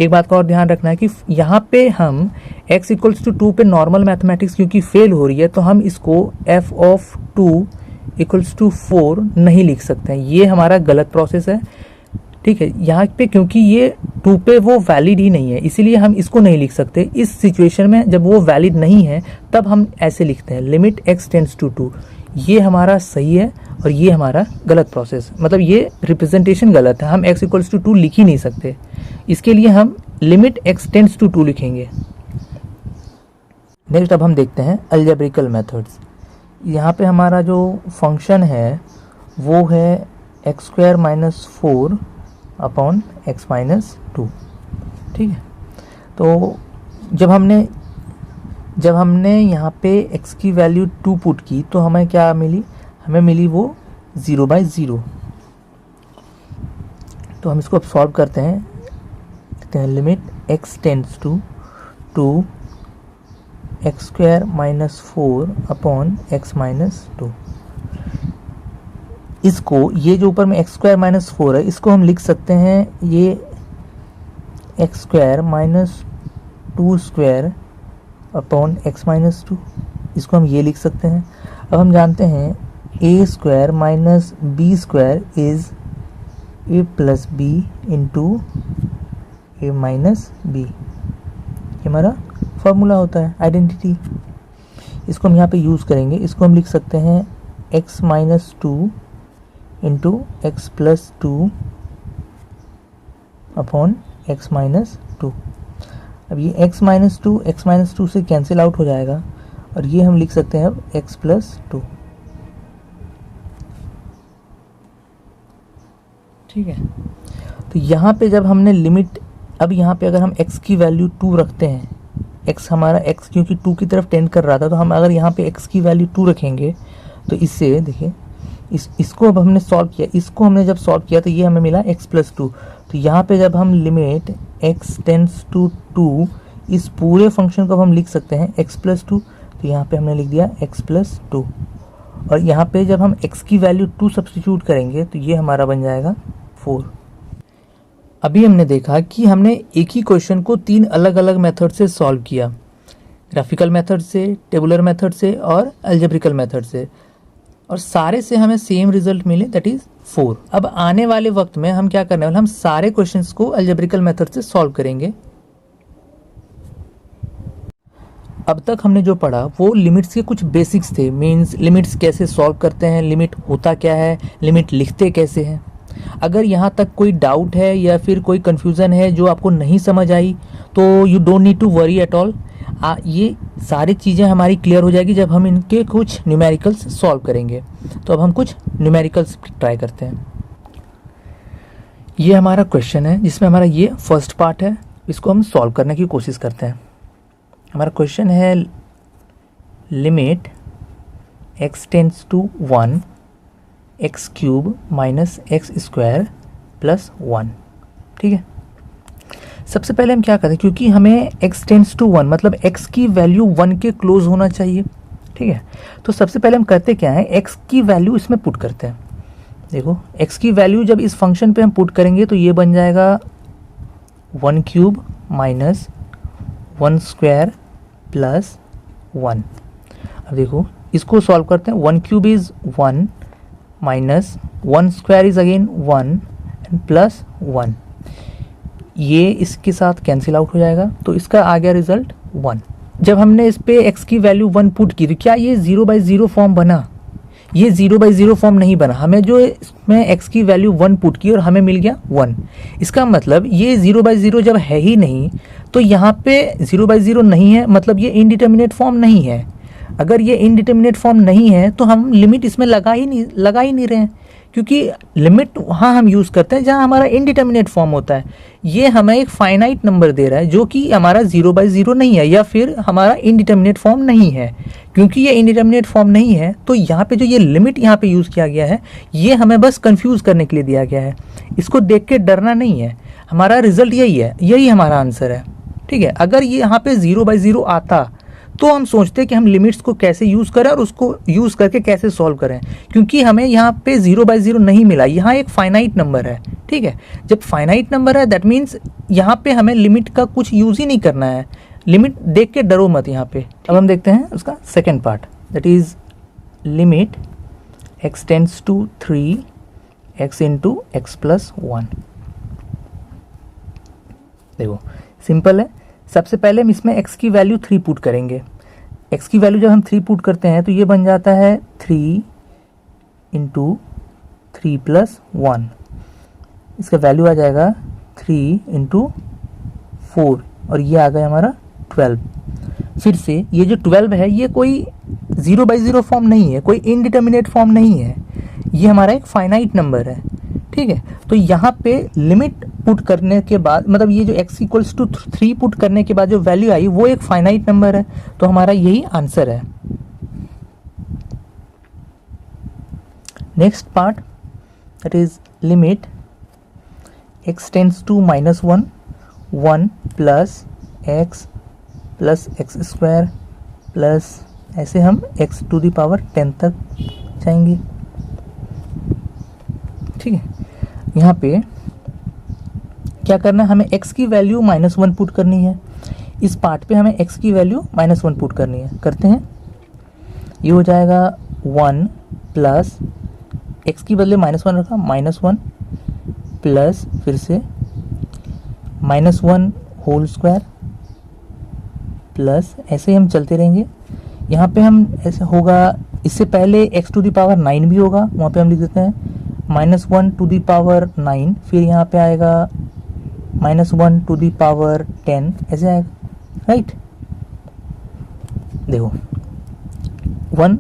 एक बात का और ध्यान रखना है कि यहाँ पे हम x इक्वल्स टू 2 पे नॉर्मल मैथमेटिक्स क्योंकि फेल हो रही है तो हम इसको f ऑफ 2 इक्वल्स टू 4 नहीं लिख सकते हैं, ये हमारा गलत प्रोसेस है, ठीक है। यहाँ पे क्योंकि ये 2 पे वो वैलिड ही नहीं है, इसीलिए हम इसको नहीं लिख सकते। इस सिचुएशन में जब वो वैलिड नहीं है तब हम ऐसे लिखते हैं लिमिट x टेंड्स टू 2। ये हमारा सही है और ये हमारा गलत प्रोसेस, मतलब ये रिप्रेजेंटेशन गलत है, हम x इक्वल्स टू 2 लिख ही नहीं सकते। इसके लिए हम लिमिट x टेंड्स टू 2 लिखेंगे। नेक्स्ट अब हम देखते हैं अलजेब्रिकल मेथड्स। यहाँ पे हमारा जो फंक्शन है वो है x² - 4 अपॉन x - 2, ठीक है। तो जब हमने यहाँ पे x की वैल्यू 2 पुट की तो हमें क्या मिली, हमें मिली वो 0/0। तो हम इसको अब सॉल्व करते हैं, कहते हैं limit x tends to 2 x² - 4 upon x - 2। इसको, ये जो ऊपर में x² - 4 है, इसको हम लिख सकते हैं ये x² - 2² अपॉन x - 2, इसको हम ये लिख सकते हैं। अब हम जानते हैं a² - b² is a plus b into a minus b, ये हमारा फॉर्मूला होता है, आइडेंटिटी। इसको हम यहाँ पे यूज़ करेंगे। इसको हम लिख सकते हैं x - 2 into x plus 2 upon x - 2। अब ये x - 2 से कैंसिल आउट हो जाएगा और ये हम लिख सकते हैं अब x प्लस 2, ठीक है। तो यहाँ पे जब हमने लिमिट, अब यहाँ पे अगर हम x की वैल्यू 2 रखते हैं, x हमारा x क्योंकि 2 की तरफ टेंड कर रहा था, तो हम अगर यहाँ पे x की वैल्यू 2 रखेंगे तो इससे देखिए इसको अब हमने सॉल्व किया, इसको हमने जब सॉल्व किया तो ये हमें मिला x प्लस 2। तो यहाँ पे जब हम लिमिट x टेंड्स टू 2, इस पूरे फंक्शन को हम लिख सकते हैं x प्लस 2, तो यहाँ पे हमने लिख दिया x प्लस 2। और यहाँ पे जब हम x की वैल्यू 2 सब्स्टिट्यूट करेंगे तो ये हमारा बन जाएगा 4। अभी हमने देखा कि हमने एक ही क्वेश्चन को 3 अलग अलग मेथड से सॉल्व किया, ग्राफिकल मेथड से, टेबुलर मेथड से और अलजेब्रिकल मेथड से, और सारे से हमें सेम रिजल्ट मिले, दैट इज 4। अब आने वाले वक्त में हम क्या करने वाले, हम सारे क्वेश्चंस को अलजेब्रिकल मेथड से सॉल्व करेंगे। अब तक हमने जो पढ़ा वो लिमिट्स के कुछ बेसिक्स थे, मीन्स लिमिट्स कैसे सॉल्व करते हैं, लिमिट होता क्या है, लिमिट लिखते कैसे हैं। अगर यहाँ तक कोई डाउट है या फिर कोई कन्फ्यूज़न है जो आपको नहीं समझ आई तो you don't need to worry at all. ये सारी चीज़ें हमारी क्लियर हो जाएगी जब हम इनके कुछ न्यूमेरिकल्स सॉल्व करेंगे। तो अब हम कुछ न्यूमेरिकल्स ट्राई करते हैं। ये हमारा क्वेश्चन है जिसमें हमारा ये फर्स्ट पार्ट है, इसको हम सॉल्व करने की कोशिश करते हैं। हमारा क्वेश्चन है limit x tends to 1 x cube minus x square plus 1। ठीक है, सबसे पहले हम क्या करते हैं, क्योंकि हमें x टेंड्स टू 1 मतलब x की वैल्यू 1 के क्लोज होना चाहिए। ठीक है, तो सबसे पहले हम करते क्या है, x की वैल्यू इसमें पुट करते हैं। देखो x की वैल्यू जब इस फंक्शन पे हम पुट करेंगे तो ये बन जाएगा 1 क्यूब माइनस 1 स्क्वायर प्लस 1। अब देखो इसको सॉल्व करते हैं। 1 cube is 1 minus 1 square is again 1 and plus 1। ये इसके साथ कैंसिल आउट हो जाएगा, तो इसका आ गया रिजल्ट 1। जब हमने इस पे x की वैल्यू 1 पुट की तो क्या ये 0/0 फॉर्म बना? ये 0/0 फॉर्म नहीं बना। हमें जो इसमें x की वैल्यू 1 पुट की और हमें मिल गया 1। इसका मतलब ये 0/0 जब है ही नहीं तो यहाँ पे 0/0 नहीं है, मतलब ये इनडिटर्मिनेट फॉर्म नहीं है। अगर ये इनडिटर्मिनेट फॉर्म नहीं है तो हम लिमिट इसमें लगा ही नहीं रहे हैं, क्योंकि लिमिट वहाँ हम यूज़ करते हैं जहाँ हमारा इनडिटर्मिनेट फॉर्म होता है। ये हमें एक फाइनाइट नंबर दे रहा है जो कि हमारा 0/0 नहीं है या फिर हमारा इनडिटर्मिनेट फॉर्म नहीं है। क्योंकि ये इनडिटर्मिनेट फॉर्म नहीं है तो यहाँ पे जो ये लिमिट यहाँ पे यूज़ किया गया है ये हमें बस कंफ्यूज करने के लिए दिया गया है। इसको देख के डरना नहीं है, हमारा रिजल्ट यही है, यही हमारा आंसर है। ठीक है, अगर ये यहाँ पे 0/0 आता तो हम सोचते हैं कि हम लिमिट्स को कैसे यूज़ करें और उसको यूज़ करके कैसे सॉल्व करें, क्योंकि हमें यहाँ पे 0/0 नहीं मिला, यहाँ एक फाइनाइट नंबर है। ठीक है, जब फाइनाइट नंबर है दैट मीन्स यहाँ पे हमें लिमिट का कुछ यूज़ ही नहीं करना है। लिमिट देख के डरो मत यहाँ पे। अब हम देखते हैं उसका second part, that is limit x tends to 3 x into x plus 1। देखो सिंपल है, सबसे पहले हम इसमें x की वैल्यू 3 पुट करेंगे। x की वैल्यू जब हम 3 पुट करते हैं तो ये बन जाता है 3 इंटू 3 प्लस 1। इसका वैल्यू आ जाएगा 3 इंटू 4 और ये आ गया हमारा 12। फिर से ये जो 12 है ये कोई 0/0 फॉर्म नहीं है, कोई इनडिटर्मिनेट फॉर्म नहीं है, ये हमारा एक फाइनाइट नंबर है। ठीक है, तो यहाँ पे लिमिट पुट करने के बाद मतलब ये जो x इक्वल्स टू 3 पुट करने के बाद जो वैल्यू आई वो एक फाइनाइट नंबर है, तो हमारा यही आंसर है। Next part that is limit x tends to -1 1 plus x square plus ऐसे हम x टू द पावर 10 तक जाएंगे। ठीक है, यहाँ पे क्या करना है, हमें x की वैल्यू -1 पुट करनी है। इस पार्ट पे हमें x की वैल्यू -1 पुट करनी है। करते हैं, ये हो जाएगा 1 प्लस x की बदले -1 रखा, -1 प्लस फिर से -1 होल स्क्वायर प्लस ऐसे ही हम चलते रहेंगे। यहाँ पे हम ऐसे होगा, इससे पहले x टू द पावर 9 भी होगा, वहाँ पे हम लिख देते हैं -1 टू द पावर 9, फिर यहाँ पे आएगा -1 टू द पावर 10, ऐसे आएगा। राइट, देखो 1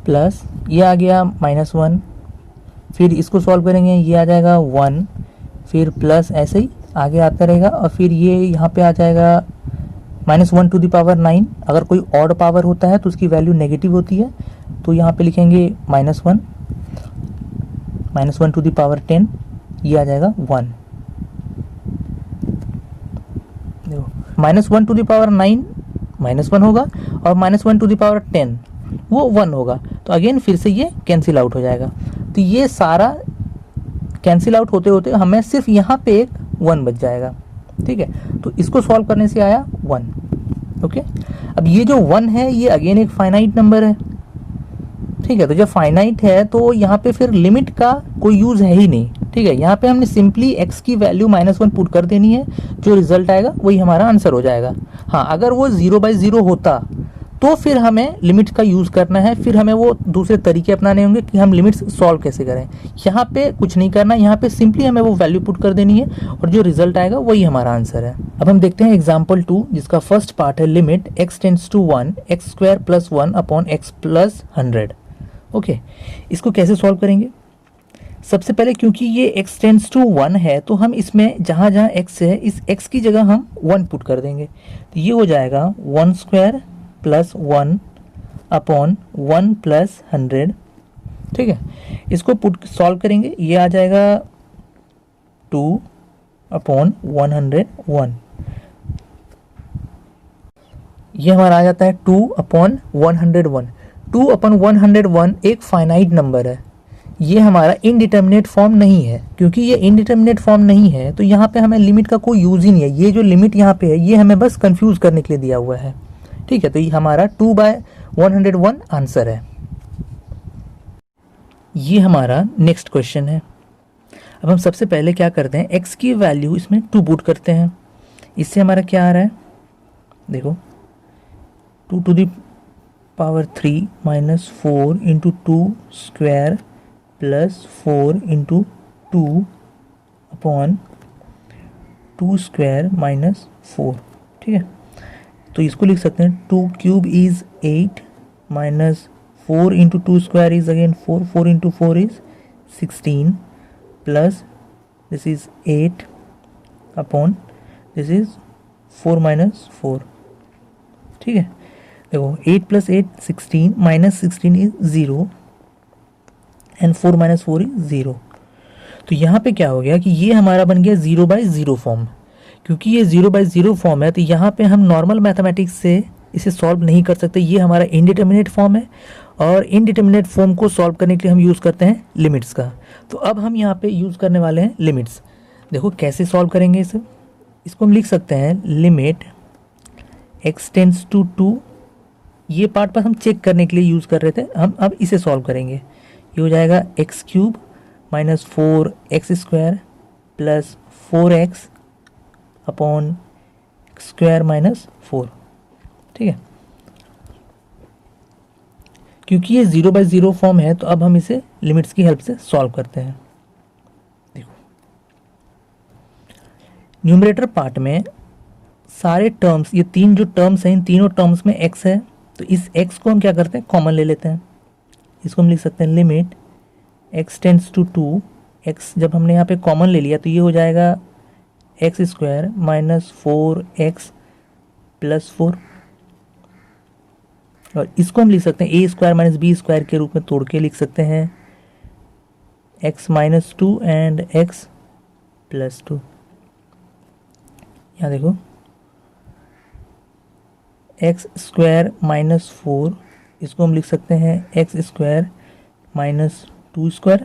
प्लस ये आ गया -1, फिर इसको सॉल्व करेंगे, ये आ जाएगा 1, फिर प्लस ऐसे ही आगे आता रहेगा और फिर ये यहाँ पे आ जाएगा -1 टू द पावर 9। अगर कोई ऑड पावर होता है तो उसकी वैल्यू नेगेटिव होती है, तो यहाँ पे लिखेंगे -1 टू द पावर 10, ये आ जाएगा 1। देखो -1 टू द पावर 9 -1 होगा और -1 टू द पावर 10 वो 1 होगा, तो अगेन फिर से ये कैंसिल आउट हो जाएगा। तो ये सारा कैंसिल आउट होते होते हमें सिर्फ यहाँ पे एक 1 बच जाएगा। ठीक है, तो इसको सॉल्व करने से आया 1। ओके, अब ये जो 1 है ये अगेन एक फाइनाइट नंबर है। ठीक है, तो जब फाइनाइट है तो यहाँ पे फिर लिमिट का कोई यूज़ है ही नहीं। ठीक है, यहाँ पे हमने सिंपली x की वैल्यू -1 पुट कर देनी है, जो रिजल्ट आएगा वही हमारा आंसर हो जाएगा। हाँ, अगर वो 0/0 होता तो फिर हमें लिमिट का यूज़ करना है, फिर हमें वो दूसरे तरीके अपनाने होंगे कि हम लिमिट्स सॉल्व कैसे करें। यहाँ पे कुछ नहीं करना, यहाँ पे सिंपली हमें वो वैल्यू पुट कर देनी है और जो रिजल्ट आएगा वही हमारा आंसर है। अब हम देखते हैं एग्जाम्पल 2, जिसका फर्स्ट पार्ट है limit x tends to 1 x² + 1 upon x + 100। Okay, इसको कैसे सॉल्व करेंगे? सबसे पहले क्योंकि ये x टेंड्स टू 1 है तो हम इसमें जहाँ जहाँ x है इस x की जगह हम 1 पुट कर देंगे, तो ये हो जाएगा 1² + 1 अपॉन 1 + 100। ठीक है, इसको पुट सॉल्व करेंगे, ये आ जाएगा 2 अपॉन 101। ये हमारा आ जाता है 2 अपॉन 101। 2 अपॉन 101 एक फाइनाइट नंबर है, ये हमारा इनडिटर्मिनेट फॉर्म नहीं है। क्योंकि ये इनडिटर्मिनेट फॉर्म नहीं है तो यहाँ पे हमें लिमिट का कोई यूज़ ही नहीं है। ये जो लिमिट यहाँ पे है ये हमें बस कंफ्यूज करने के लिए दिया हुआ है। ठीक है, तो ये हमारा 2/101 आंसर है। ये हमारा नेक्स्ट क्वेश्चन है। अब हम सबसे पहले क्या करते हैं, x की वैल्यू इसमें 2 पुट करते हैं। इससे हमारा क्या आ रहा है, देखो 2 to the power 3 - 4 × 2² + 4 × 2 अपॉन 2² - 4। ठीक है, तो इसको लिख सकते हैं 2³ is 8 - 4 × 2² is again 4, 4 × 4 is 16 plus this is 8 upon this is 4 - 4। ठीक है, देखो 8 + 8 16 -16 इज 0 एंड 4 - 4 इज 0। तो यहाँ पे क्या हो गया कि ये हमारा बन गया 0/0 फॉर्म। क्योंकि ये 0/0 फॉर्म है तो यहाँ पे हम नॉर्मल मैथमेटिक्स से इसे सॉल्व नहीं कर सकते, ये हमारा इनडिटर्मिनेट फॉर्म है और इनडिटर्मिनेट फॉर्म को सॉल्व करने के लिए हम यूज़ करते हैं लिमिट्स का। तो अब हम यहाँ पे यूज़ करने वाले हैं लिमिट्स। देखो कैसे सॉल्व करेंगे इसे, इसको हम लिख सकते हैं लिमिट x टेंड्स टू 2। ये पार्ट पर हम चेक करने के लिए यूज़ कर रहे थे, हम अब इसे सॉल्व करेंगे। ये हो जाएगा x³ - 4x² + 4x upon x² - 4। ठीक है, क्योंकि ये 0/0 फॉर्म है तो अब हम इसे लिमिट्स की हेल्प से सॉल्व करते हैं। देखो न्यूमरेटर पार्ट में सारे टर्म्स, ये 3 जो टर्म्स हैं इन तीनों टर्म्स में x है, तो इस x को हम क्या करते हैं, कॉमन ले लेते हैं। इसको हम लिख सकते हैं limit x tends to 2। x जब हमने यहाँ पे कॉमन ले लिया तो ये हो जाएगा x² - 4x + 4। और इसको हम लिख सकते हैं a² - b² के रूप में तोड़ के लिख सकते हैं x - 2 एंड x + 2। यहाँ देखो x² - 4, इसको हम लिख सकते हैं x² - 2²।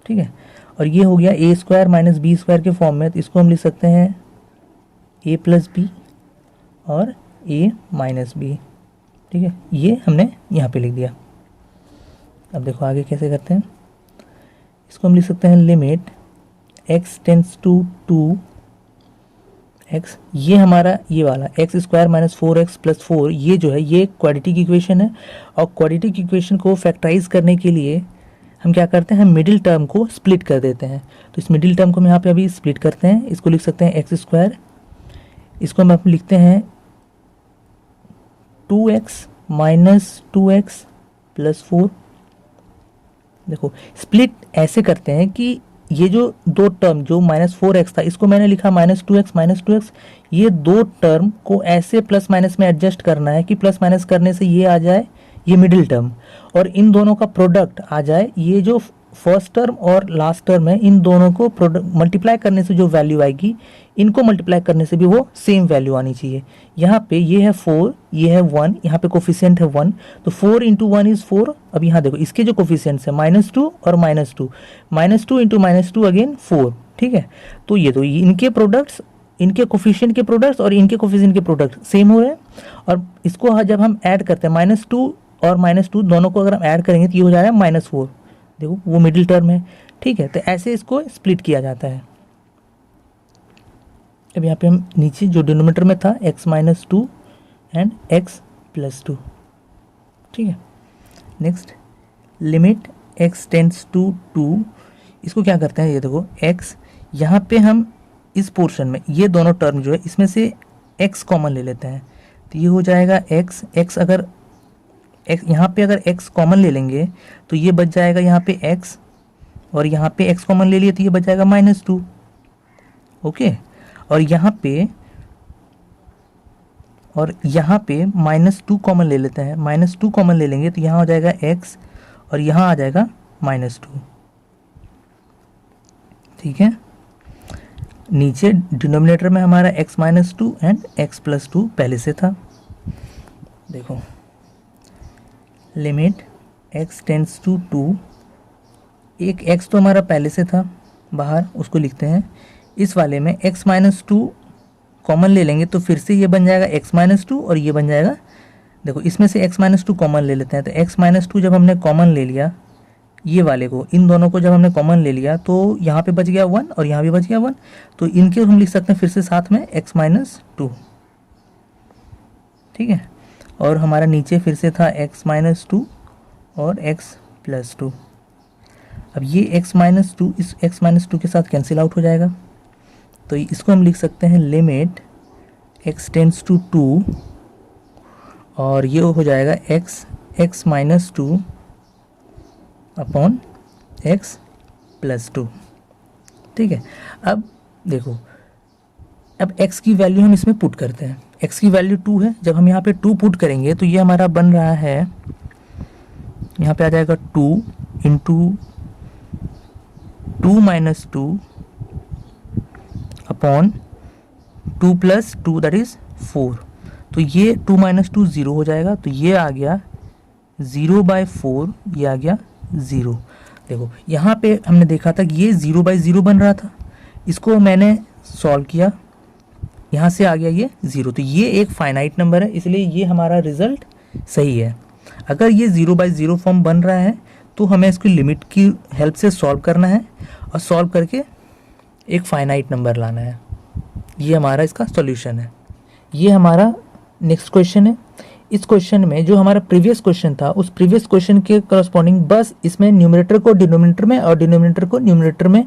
ठीक है, और ये हो गया a² - b² के फॉर्म में, तो इसको हम लिख सकते हैं a + b और a - b। ठीक है, ये हमने यहाँ पे लिख दिया। अब देखो आगे कैसे करते हैं, इसको हम लिख सकते हैं limit x tends to 2 x, ये हमारा ये वाला x² - 4x + 4, ये जो है ये क्वाड्रेटिक इक्वेशन है। और क्वाड्रेटिक इक्वेशन को फैक्टराइज करने के लिए हम क्या करते हैं, हम मिडिल टर्म को स्प्लिट कर देते हैं। तो इस मिडिल टर्म को हम यहाँ पे अभी स्प्लिट करते हैं। इसको लिख सकते हैं x², इसको हम लिखते हैं 2x - 2x + 4। देखो स्प्लिट ऐसे करते हैं कि ये जो दो टर्म जो -4x था इसको मैंने लिखा -2x, ये दो टर्म को ऐसे प्लस माइनस में एडजस्ट करना है कि प्लस माइनस करने से ये आ जाए ये मिडिल टर्म और इन दोनों का प्रोडक्ट आ जाए, ये जो फर्स्ट टर्म और लास्ट टर्म है इन दोनों को मल्टीप्लाई करने से जो वैल्यू आएगी इनको मल्टीप्लाई करने से भी वो सेम वैल्यू आनी चाहिए। यहाँ पे ये है 4, ये है 1, यहाँ पे कोफिशिएंट है 1, तो 4 × 1 इज 4। अब यहाँ देखो इसके जो कोफिशिएंट्स है -2 और -2, -2 × -2 अगेन 4। ठीक है, तो ये तो इनके प्रोडक्ट्स, इनके कोफिशिएंट के प्रोडक्ट्स और इनके कोफिशिएंट के प्रोडक्ट सेम हो रहे हैं। और इसको जब हम ऐड करते हैं -2 और -2 दोनों को अगर हम ऐड करेंगे तो ये हो जाएगा -4। देखो वो मिडिल टर्म है, ठीक है, तो ऐसे इसको स्प्लिट किया जाता है। अब यहाँ पे हम नीचे जो डिनोमिनेटर में था x minus two and x plus two, ठीक है। Next limit x tends to 2, इसको क्या करते हैं, ये देखो x, यहाँ पे हम इस पोर्शन में ये दोनों टर्म जो है इसमें से x कॉमन ले लेते हैं, तो ये हो जाएगा x अगर x यहाँ पे अगर x कॉमन ले लेंगे तो ये बच जाएगा यहाँ पे x, और यहाँ पे x कॉमन ले लिए तो ये बच जाएगा -2। ओके, और यहाँ पे -2 कॉमन ले लेते हैं, -2 कॉमन ले लेंगे तो यहाँ हो जाएगा x और यहाँ आ जाएगा -2, ठीक है। नीचे डिनोमिनेटर में हमारा x minus two and x plus to पहले से था। देखो लिमिट x टेंड्स टू 2, एक x तो हमारा पहले से था बाहर, उसको लिखते हैं। इस वाले में x माइनस टू कॉमन ले लेंगे तो फिर से ये बन जाएगा x माइनस टू और ये बन जाएगा, देखो इसमें से x माइनस टू कॉमन ले लेते हैं, तो x माइनस टू जब हमने कॉमन ले लिया, ये वाले को, इन दोनों को जब हमने कॉमन ले लिया तो यहाँ पे बच गया 1 और यहाँ भी बच गया 1, तो इनके हम लिख सकते हैं फिर से साथ में x माइनस टू, ठीक है। और हमारा नीचे फिर से था x माइनस टू और x प्लस टू। अब ये x माइनस टू इस x माइनस टू के साथ कैंसिल आउट हो जाएगा, तो इसको हम लिख सकते हैं लिमिट x टेंड्स टू 2 और ये हो जाएगा x minus two upon x plus two, ठीक है। अब देखो, अब x की वैल्यू हम इसमें पुट करते हैं, x की वैल्यू 2 है, जब हम यहाँ पे 2 पुट करेंगे तो ये हमारा बन रहा है, यहाँ पे आ जाएगा 2 into 2 minus 2 upon 2 plus 2 that is 4, तो ये 2 माइनस 2 0 हो जाएगा, तो ये आ गया 0/4, ये आ गया 0। देखो यहाँ पे हमने देखा था कि ये 0/0 बन रहा था, इसको मैंने सॉल्व किया, यहाँ से आ गया ये 0, तो ये एक फाइनाइट नंबर है, इसलिए ये हमारा रिजल्ट सही है। अगर ये 0/0 फॉर्म बन रहा है तो हमें इसकी लिमिट की हेल्प से सॉल्व करना है और सॉल्व करके एक फाइनाइट नंबर लाना है, ये हमारा इसका सॉल्यूशन है। ये हमारा नेक्स्ट क्वेश्चन है। इस क्वेश्चन में जो हमारा प्रीवियस क्वेश्चन था, उस प्रीवियस क्वेश्चन के करस्पॉन्डिंग बस इसमें न्यूमरेटर को डिनोमिनेटर में और डिनोमिनेटर को न्यूमरेटर में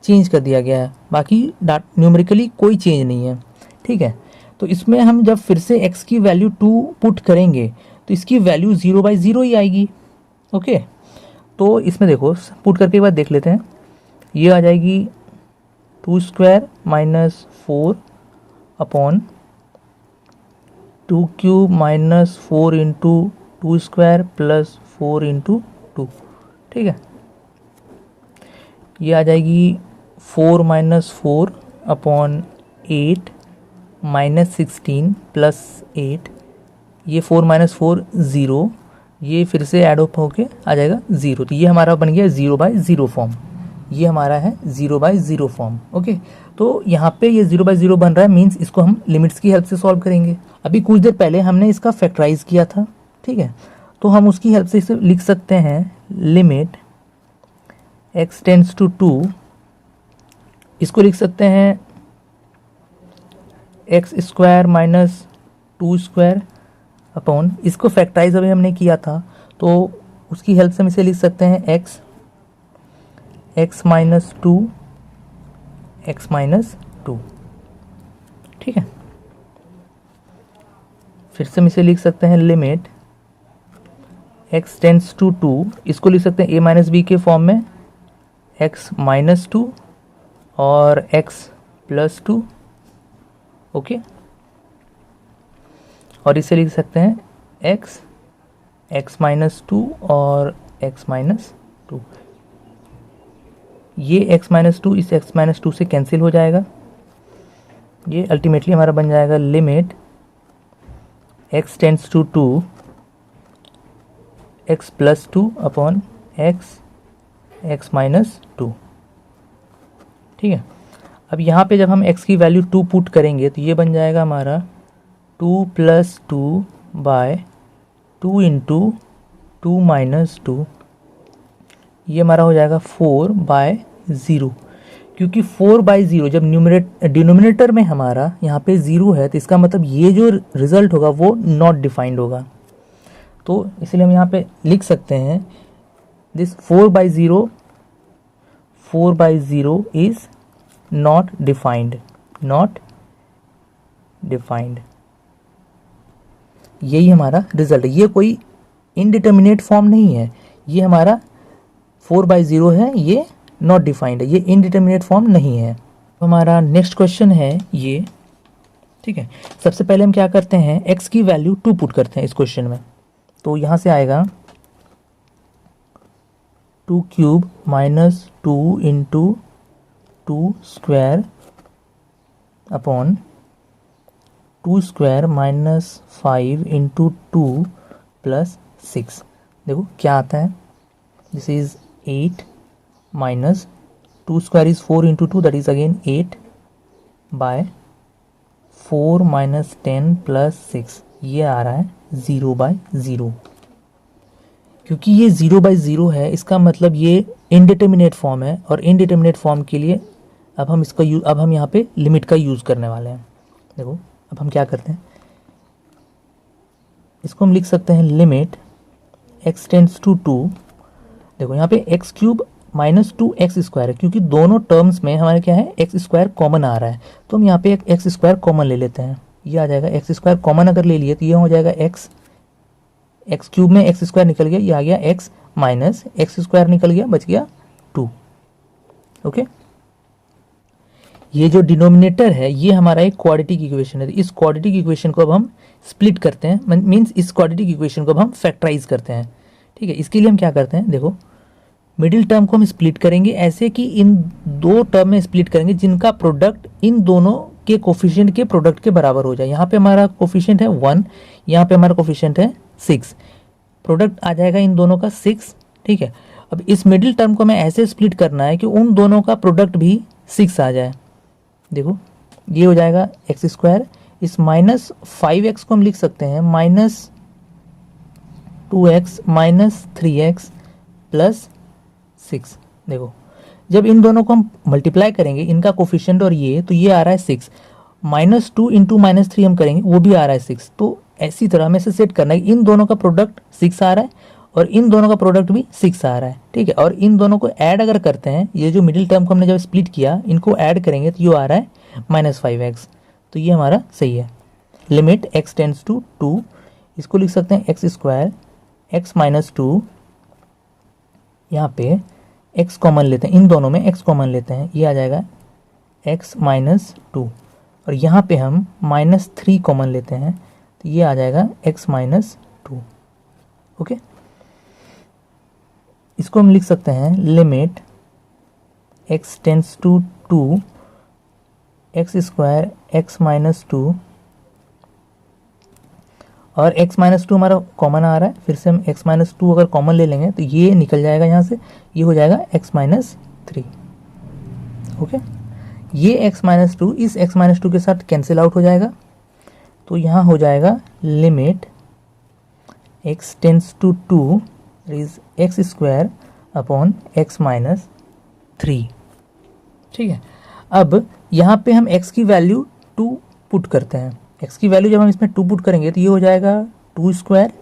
चेंज कर दिया गया है, बाकी न्यूमेरिकली कोई चेंज नहीं है, ठीक है। तो इसमें हम जब फिर से x की वैल्यू 2 पुट करेंगे तो इसकी वैल्यू 0/0 ही आएगी। ओके, तो इसमें देखो पुट करके एक बार देख लेते हैं, ये आ जाएगी 2 square minus 4 upon 2 cube minus 4 into 2 square plus 4 into 2, ठीक है। ये आ जाएगी 4 माइनस 4 अपॉन 8 माइनस 16 प्लस 8, ये 4 माइनस 4 0, ये फिर से ऐड अप होके आ जाएगा 0, तो ये हमारा बन गया 0/0 फॉर्म, ये हमारा है 0/0 फॉर्म। ओके, तो यहाँ पे ये 0/0 बन रहा है, मीन्स इसको हम लिमिट्स की हेल्प से सॉल्व करेंगे। अभी कुछ देर पहले हमने इसका फैक्टराइज किया था, ठीक है, तो हम उसकी हेल्प से इसे लिख सकते हैं लिमिट x टेंड्स टू 2, इसको लिख सकते हैं x square minus 2 square upon, इसको फैक्टराइज अभी हमने किया था तो उसकी हेल्प से हम इसे लिख सकते हैं x माइनस 2 x माइनस 2, ठीक है। फिर से हम इसे लिख सकते हैं लिमिट x टेंड्स टू 2, इसको लिख सकते हैं a माइनस बी के फॉर्म में x माइनस 2 और x प्लस 2, ओके, और इसे लिख सकते हैं x माइनस 2 और x माइनस 2, ये x माइनस 2 इस x माइनस 2 से कैंसिल हो जाएगा, ये अल्टीमेटली हमारा बन जाएगा limit x tends to 2 x plus 2 upon x minus 2, ठीक है। अब यहाँ पे जब हम x की वैल्यू 2 पुट करेंगे तो ये बन जाएगा हमारा 2 प्लस 2 बाय 2 इंटू 2 माइनस 2, ये हमारा हो जाएगा 4/0, क्योंकि 4/0 जब डिनोमिनेटर में हमारा यहाँ पे 0 है तो इसका मतलब ये जो रिजल्ट होगा वो नॉट डिफाइंड होगा। तो इसलिए हम यहाँ पे लिख सकते हैं दिस 4/0 इज नॉट डिफाइंड, यही हमारा रिजल्ट है। ये कोई इनडिटर्मिनेट फॉर्म नहीं है, ये हमारा 4/0 है, ये नॉट डिफाइंड है, ये इनडिटर्मिनेट फॉर्म नहीं है। हमारा नेक्स्ट क्वेश्चन है ये, ठीक है। सबसे पहले हम क्या करते हैं, x की वैल्यू 2 पुट करते हैं इस क्वेश्चन में। तो यहाँ से आएगा 2³ minus 2 into 2 square upon 2 square minus 5 into 2 plus 6। देखो क्या आता है, this is 8 minus 2 square is 4 into 2 that is again 8 by 4 minus 10 plus 6, ये आ रहा है 0/0। क्योंकि ये 0/0 है इसका मतलब ये इनडिटर्मिनेट फॉर्म है, और इनडिटर्मिनेट फॉर्म के लिए अब हम यहाँ पे लिमिट का यूज़ करने वाले हैं। देखो अब हम क्या करते हैं, इसको हम लिख सकते हैं लिमिट x टेंड्स टू 2। देखो यहाँ पे x³ माइनस 2x स्क्वायर है, क्योंकि दोनों टर्म्स में हमारे क्या है x स्क्वायर कॉमन आ रहा है, तो हम यहाँ पे एक x स्क्वायर कॉमन ले लेते हैं। ये आ जाएगा x स्क्वायर कॉमन अगर ले लिए तो ये हो जाएगा x³ में x स्क्वायर निकल गया, ये आ गया x माइनस x स्क्वायर निकल गया, बच गया 2। ओके, ये जो डिनोमिनेटर है ये हमारा एक क्वाड्रेटिक इक्वेशन है। इस क्वाड्रेटिक इक्वेशन को अब हम स्प्लिट करते हैं, मींस इस क्वाड्रेटिक इक्वेशन को अब हम फैक्टराइज करते हैं। ठीक है, इसके लिए हम क्या करते हैं, देखो मिडिल टर्म को हम स्प्लिट करेंगे ऐसे कि इन दो टर्म में स्प्लिट करेंगे जिनका प्रोडक्ट इन दोनों के कोफिशिएंट के प्रोडक्ट के बराबर हो जाए। यहाँ पे हमारा कोफिशिएंट है 1, यहाँ पे हमारा कोफिशिएंट है 6, प्रोडक्ट आ जाएगा इन दोनों का 6। ठीक है, अब इस मिडिल टर्म को हमें ऐसे स्प्लिट करना है कि उन दोनों का प्रोडक्ट भी 6 आ जाए। देखो ये हो जाएगा एक्स स्क्वायर, इस माइनस 5x को हम लिख सकते हैं minus 2x minus 3x plus 6। देखो जब इन दोनों को हम मल्टीप्लाई करेंगे इनका कोफिशिएंट और ये, तो ये आ रहा है 6, माइनस 2 इंटू माइनस 3 हम करेंगे वो भी आ रहा है 6। तो ऐसी तरह हमें से सेट करना है इन दोनों का प्रोडक्ट 6 आ रहा है और इन दोनों का प्रोडक्ट भी 6 आ रहा है। ठीक है, और इन दोनों को ऐड अगर करते हैं, ये जो मिडिल टर्म को हमने जब स्प्लिट किया इनको ऐड करेंगे तो ये आ रहा है माइनस 5x। तो ये हमारा सही है। लिमिट x टेंड्स टू 2, इसको लिख सकते हैं एक्स स्क्वायर x माइनस 2, यहाँ पे x कॉमन लेते हैं, इन दोनों में x कॉमन लेते हैं, ये आ जाएगा x माइनस 2, और यहाँ पे हम माइनस 3 कॉमन लेते हैं तो ये आ जाएगा x माइनस 2। ओके, इसको हम लिख सकते हैं limit x tends to 2 x square x minus 2, और x माइनस 2 हमारा कॉमन आ रहा है, फिर से हम x माइनस 2 अगर कॉमन ले लेंगे तो ये निकल जाएगा यहाँ से, ये हो जाएगा x माइनस 3। ओके, ये x माइनस 2 इस x माइनस 2 के साथ कैंसिल आउट हो जाएगा, तो यहाँ हो जाएगा limit x tends to 2 is x square upon x minus 3। ठीक है, अब यहाँ पे हम x की वैल्यू 2 पुट करते हैं। x की वैल्यू जब हम इसमें 2 पुट करेंगे तो ये हो जाएगा 2 square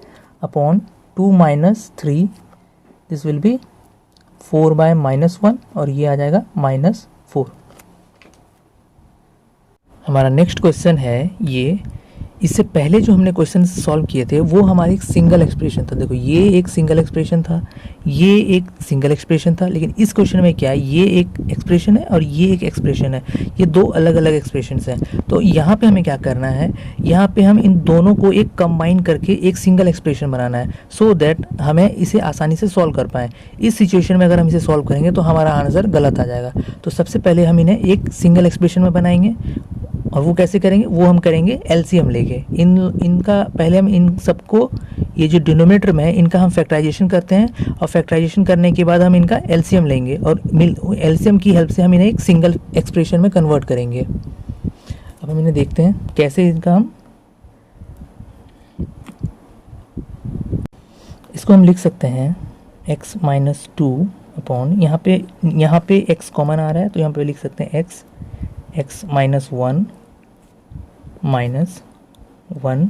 upon 2 minus 3, this will be 4/-1, और ये आ जाएगा -4। हमारा नेक्स्ट क्वेश्चन है ये, इससे पहले जो हमने क्वेश्चन सॉल्व किए थे वो हमारे एक सिंगल एक्सप्रेशन था। देखो ये एक सिंगल एक्सप्रेशन था, ये एक सिंगल एक्सप्रेशन था, लेकिन इस क्वेश्चन में क्या है, ये एक एक्सप्रेशन है और ये एक एक्सप्रेशन है, ये दो अलग अलग एक्सप्रेशंस हैं। तो यहाँ पे हमें क्या करना है, यहाँ पे हम इन दोनों को एक कंबाइन करके एक सिंगल एक्सप्रेशन बनाना है, सो दैट हमें इसे आसानी से सॉल्व कर पाएँ। इस सिचुएशन में अगर हम इसे सॉल्व करेंगे तो हमारा आंसर गलत आ जाएगा। तो सबसे पहले हम इन्हें एक सिंगल एक्सप्रेशन में बनाएंगे, और वो कैसे करेंगे, वो हम करेंगे एलसीएम लेके। इनका पहले हम इन सबको, ये जो डिनोमिनेटर में है इनका हम फैक्टराइजेशन करते हैं, और फैक्टराइजेशन करने के बाद हम इनका एलसीएम लेंगे, और एलसीएम की हेल्प से हम इन्हें एक सिंगल एक्सप्रेशन में कन्वर्ट करेंगे। अब हम इन्हें देखते हैं कैसे इनका हम, इसको हम लिख सकते हैं x माइनस 2 अपॉन यहाँ पे x कॉमन आ रहा है तो यहाँ पे लिख सकते हैं x माइनस 1 माइनस 1।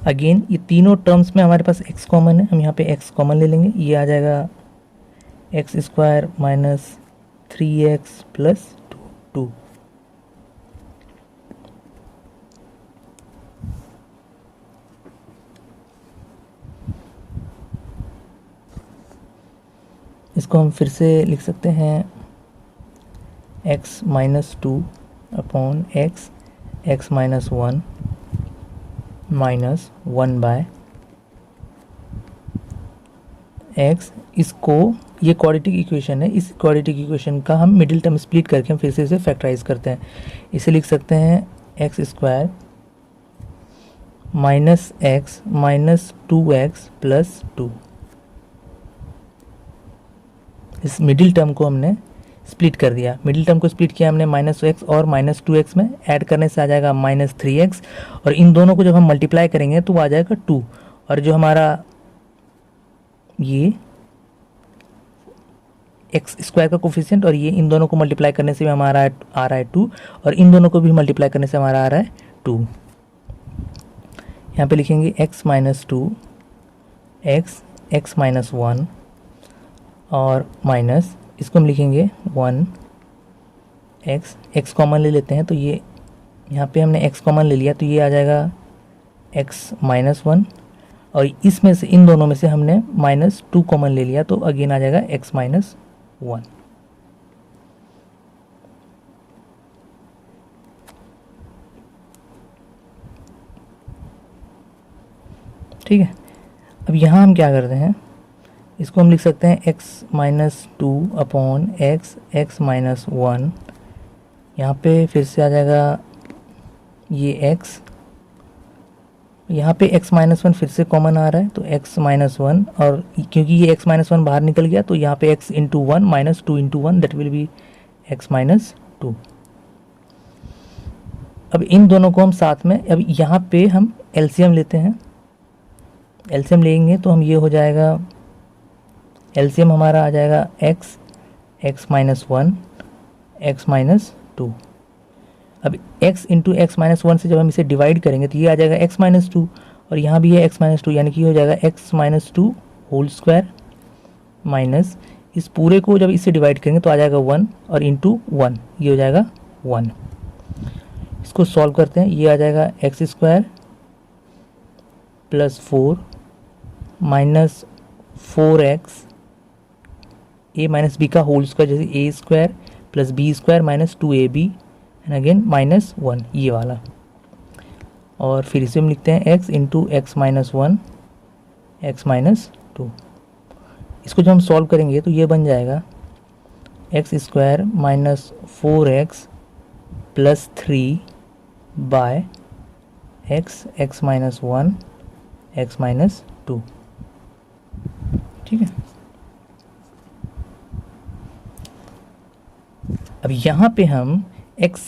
अगेन ये तीनों टर्म्स में हमारे पास x कॉमन है, हम यहाँ पे x कॉमन ले लेंगे, ये आ जाएगा x square minus 3x plus 2। इसको हम फिर से लिख सकते हैं x minus 2 upon x minus 1 minus 1 by x। इसको ये क्वाड्रेटिक इक्वेशन है, इस क्वाड्रेटिक इक्वेशन का हम मिडिल टर्म स्प्लिट करके हम फिर से इसे फैक्टराइज करते हैं। इसे लिख सकते हैं x square minus x minus 2x plus 2। इस मिडिल टर्म को हमने स्प्लिट कर दिया, मिडिल टर्म को स्प्लिट किया हमने -x और -2x में, ऐड करने से आ जाएगा -3x, और इन दोनों को जब हम मल्टीप्लाई करेंगे तो आ जाएगा 2, और जो हमारा ये एक्स स्क्वायर का कोफिशिएंट और ये इन दोनों को मल्टीप्लाई करने से भी हमारा आ रहा है 2, और इन दोनों को भी मल्टीप्लाई करने से हमारा आ रहा है 2। यहाँ पे लिखेंगे x माइनस 2 x माइनस 1 और माइनस इसको हम लिखेंगे 1 x कॉमन ले लेते हैं, तो ये यहाँ पे हमने x कॉमन ले लिया तो ये आ जाएगा x माइनस 1, और इसमें से इन दोनों में से हमने -2 कॉमन ले लिया तो अगेन आ जाएगा x माइनस 1। ठीक है, अब यहाँ हम क्या करते हैं, इसको हम लिख सकते हैं x minus 2 upon x minus 1। यहाँ पे फिर से आ जाएगा ये x, यहाँ पे x माइनस 1 फिर से कॉमन आ रहा है तो x माइनस 1, और क्योंकि ये x माइनस 1 बाहर निकल गया तो यहाँ पे x into 1 minus 2 into 1 that will be x minus 2। अब इन दोनों को हम साथ में, अब यहाँ पे हम एलसीएम लेते हैं, एलसीएम लेंगे तो हम ये हो जाएगा, एलसीएम हमारा आ जाएगा x माइनस 1 x माइनस 2। अब x इंटू एक्स माइनस 1 से जब हम इसे डिवाइड करेंगे तो ये आ जाएगा x माइनस 2, और यहाँ भी है x माइनस 2, यानी कि हो जाएगा x minus 2 whole square minus इस पूरे को जब इससे डिवाइड करेंगे तो आ जाएगा 1 और इंटू 1, ये हो जाएगा 1। इसको सॉल्व करते हैं, ये आ जाएगा x square plus 4 minus 4x a minus b का होल स्क्वायर, जैसे a square plus b square minus 2ab and again minus 1, ये वाला। और फिर इसे हम लिखते हैं x into x minus 1 x minus 2। इसको जब हम सॉल्व करेंगे तो ये बन जाएगा x square minus 4x plus 3 by x minus 1 x minus 2। ठीक है, अब यहाँ पे हम x,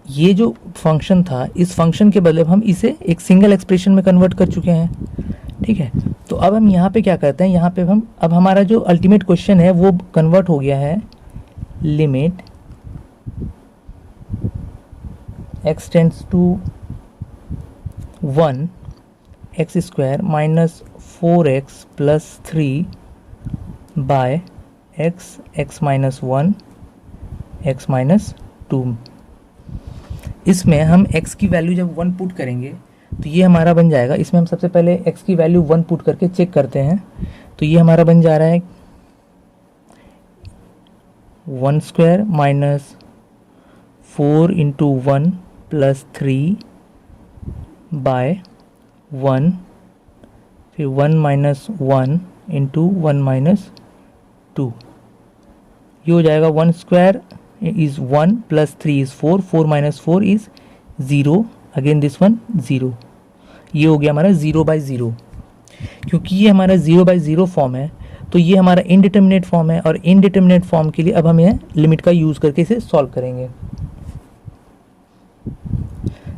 ये जो फंक्शन था इस फंक्शन के बदले हम इसे एक सिंगल एक्सप्रेशन में कन्वर्ट कर चुके हैं। ठीक है, तो अब हम यहाँ पे क्या करते हैं, यहाँ पे हम अब हमारा जो अल्टीमेट क्वेश्चन है वो कन्वर्ट हो गया है, limit x tends to 1 x square minus 4x plus 3 by x minus 1 x minus 2। इसमें हम x की वैल्यू जब 1 पुट करेंगे तो ये हमारा बन जाएगा, इसमें हम सबसे पहले x की वैल्यू 1 पुट करके चेक करते हैं, तो ये हमारा बन जा रहा है 1 square minus 4 into 1 plus 3 by 1, फिर 1 माइनस 1 इंटू 1 माइनस 2, ये हो जाएगा 1 square is 1 plus 3 is 4, 4 minus 4 is 0, again this one 0, ये हो गया हमारा 0 by 0। क्योंकि ये हमारा 0 by 0 फॉर्म है तो ये हमारा इनडिटर्मिनेट फॉर्म है, और इनडिटर्मिनेट फॉर्म के लिए अब हम यह लिमिट का यूज़ करके इसे सॉल्व करेंगे।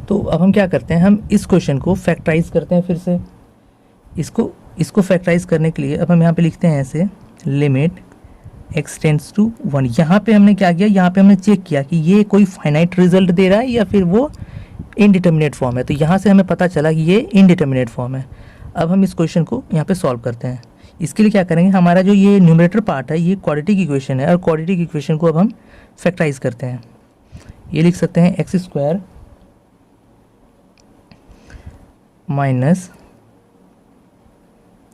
तो अब हम क्या करते हैं, हम इस क्वेश्चन को फैक्टराइज करते हैं फिर से। इसको फैक्टराइज करने के लिए अब हम यहाँ पे लिखते हैं ऐसे लिमिट x टेंड्स टू 1। यहाँ पे हमने क्या किया, यहाँ पे हमने चेक किया कि ये कोई फाइनाइट रिजल्ट दे रहा है या फिर वो इनडिटर्मिनेट फॉर्म है। तो यहाँ से हमें पता चला कि ये इनडिटर्मिनेट फॉर्म है। अब हम इस क्वेश्चन को यहाँ पे सॉल्व करते हैं। इसके लिए क्या करेंगे, हमारा जो ये न्यूमरेटर पार्ट है ये क्वाड्रेटिक इक्वेशन है, और क्वाड्रेटिक इक्वेशन को अब हम फैक्टराइज करते हैं। ये लिख सकते हैं x square minus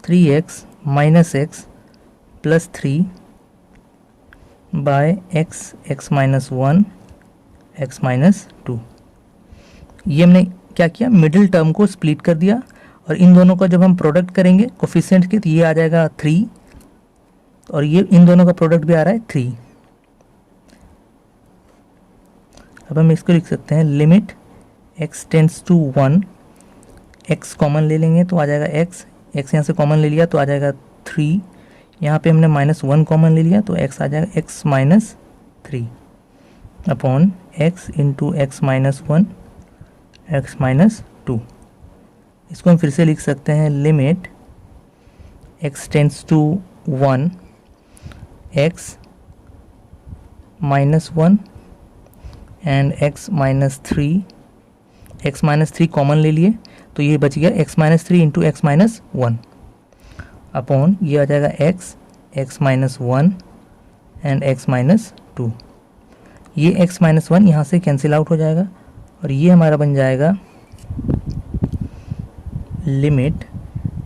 3x minus x plus 3 by x minus 1 x minus 2। ये हमने क्या किया, मिडिल टर्म को स्प्लिट कर दिया, और इन दोनों का जब हम प्रोडक्ट करेंगे कोफिशिएंट के, तो ये आ जाएगा 3, और ये इन दोनों का प्रोडक्ट भी आ रहा है 3। अब हम इसको लिख सकते हैं limit x tends to 1, x common ले लेंगे तो आ जाएगा x यहाँ से कॉमन ले लिया तो आ जाएगा 3, यहाँ पे हमने -1 कॉमन ले लिया तो x आ जाएगा x minus 3 upon x into x minus 1 x minus 2। इसको हम फिर से लिख सकते हैं limit x tends to 1 x minus 1 and x minus 3, x minus 3 common ले लिए तो ये बच गया x minus 3 into x minus 1 upon ये आ जाएगा x minus 1 and x minus 2। ये x माइनस 1 यहाँ से कैंसिल आउट हो जाएगा, और ये हमारा बन जाएगा limit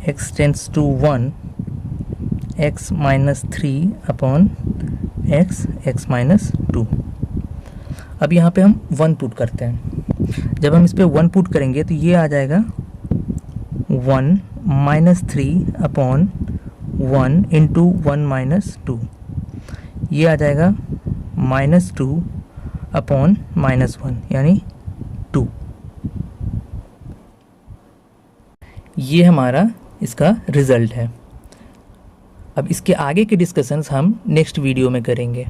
x tends to 1 x minus 3 upon x minus 2। अब यहाँ पे हम 1 पुट करते हैं। जब हम इस पे 1 पुट करेंगे तो ये आ जाएगा 1 माइनस 3 अपॉन 1 इंटू 1 माइनस 2। ये आ जाएगा -2 अपॉन -1 यानी 2। ये हमारा इसका रिज़ल्ट है। अब इसके आगे के डिस्कशंस हम नेक्स्ट वीडियो में करेंगे।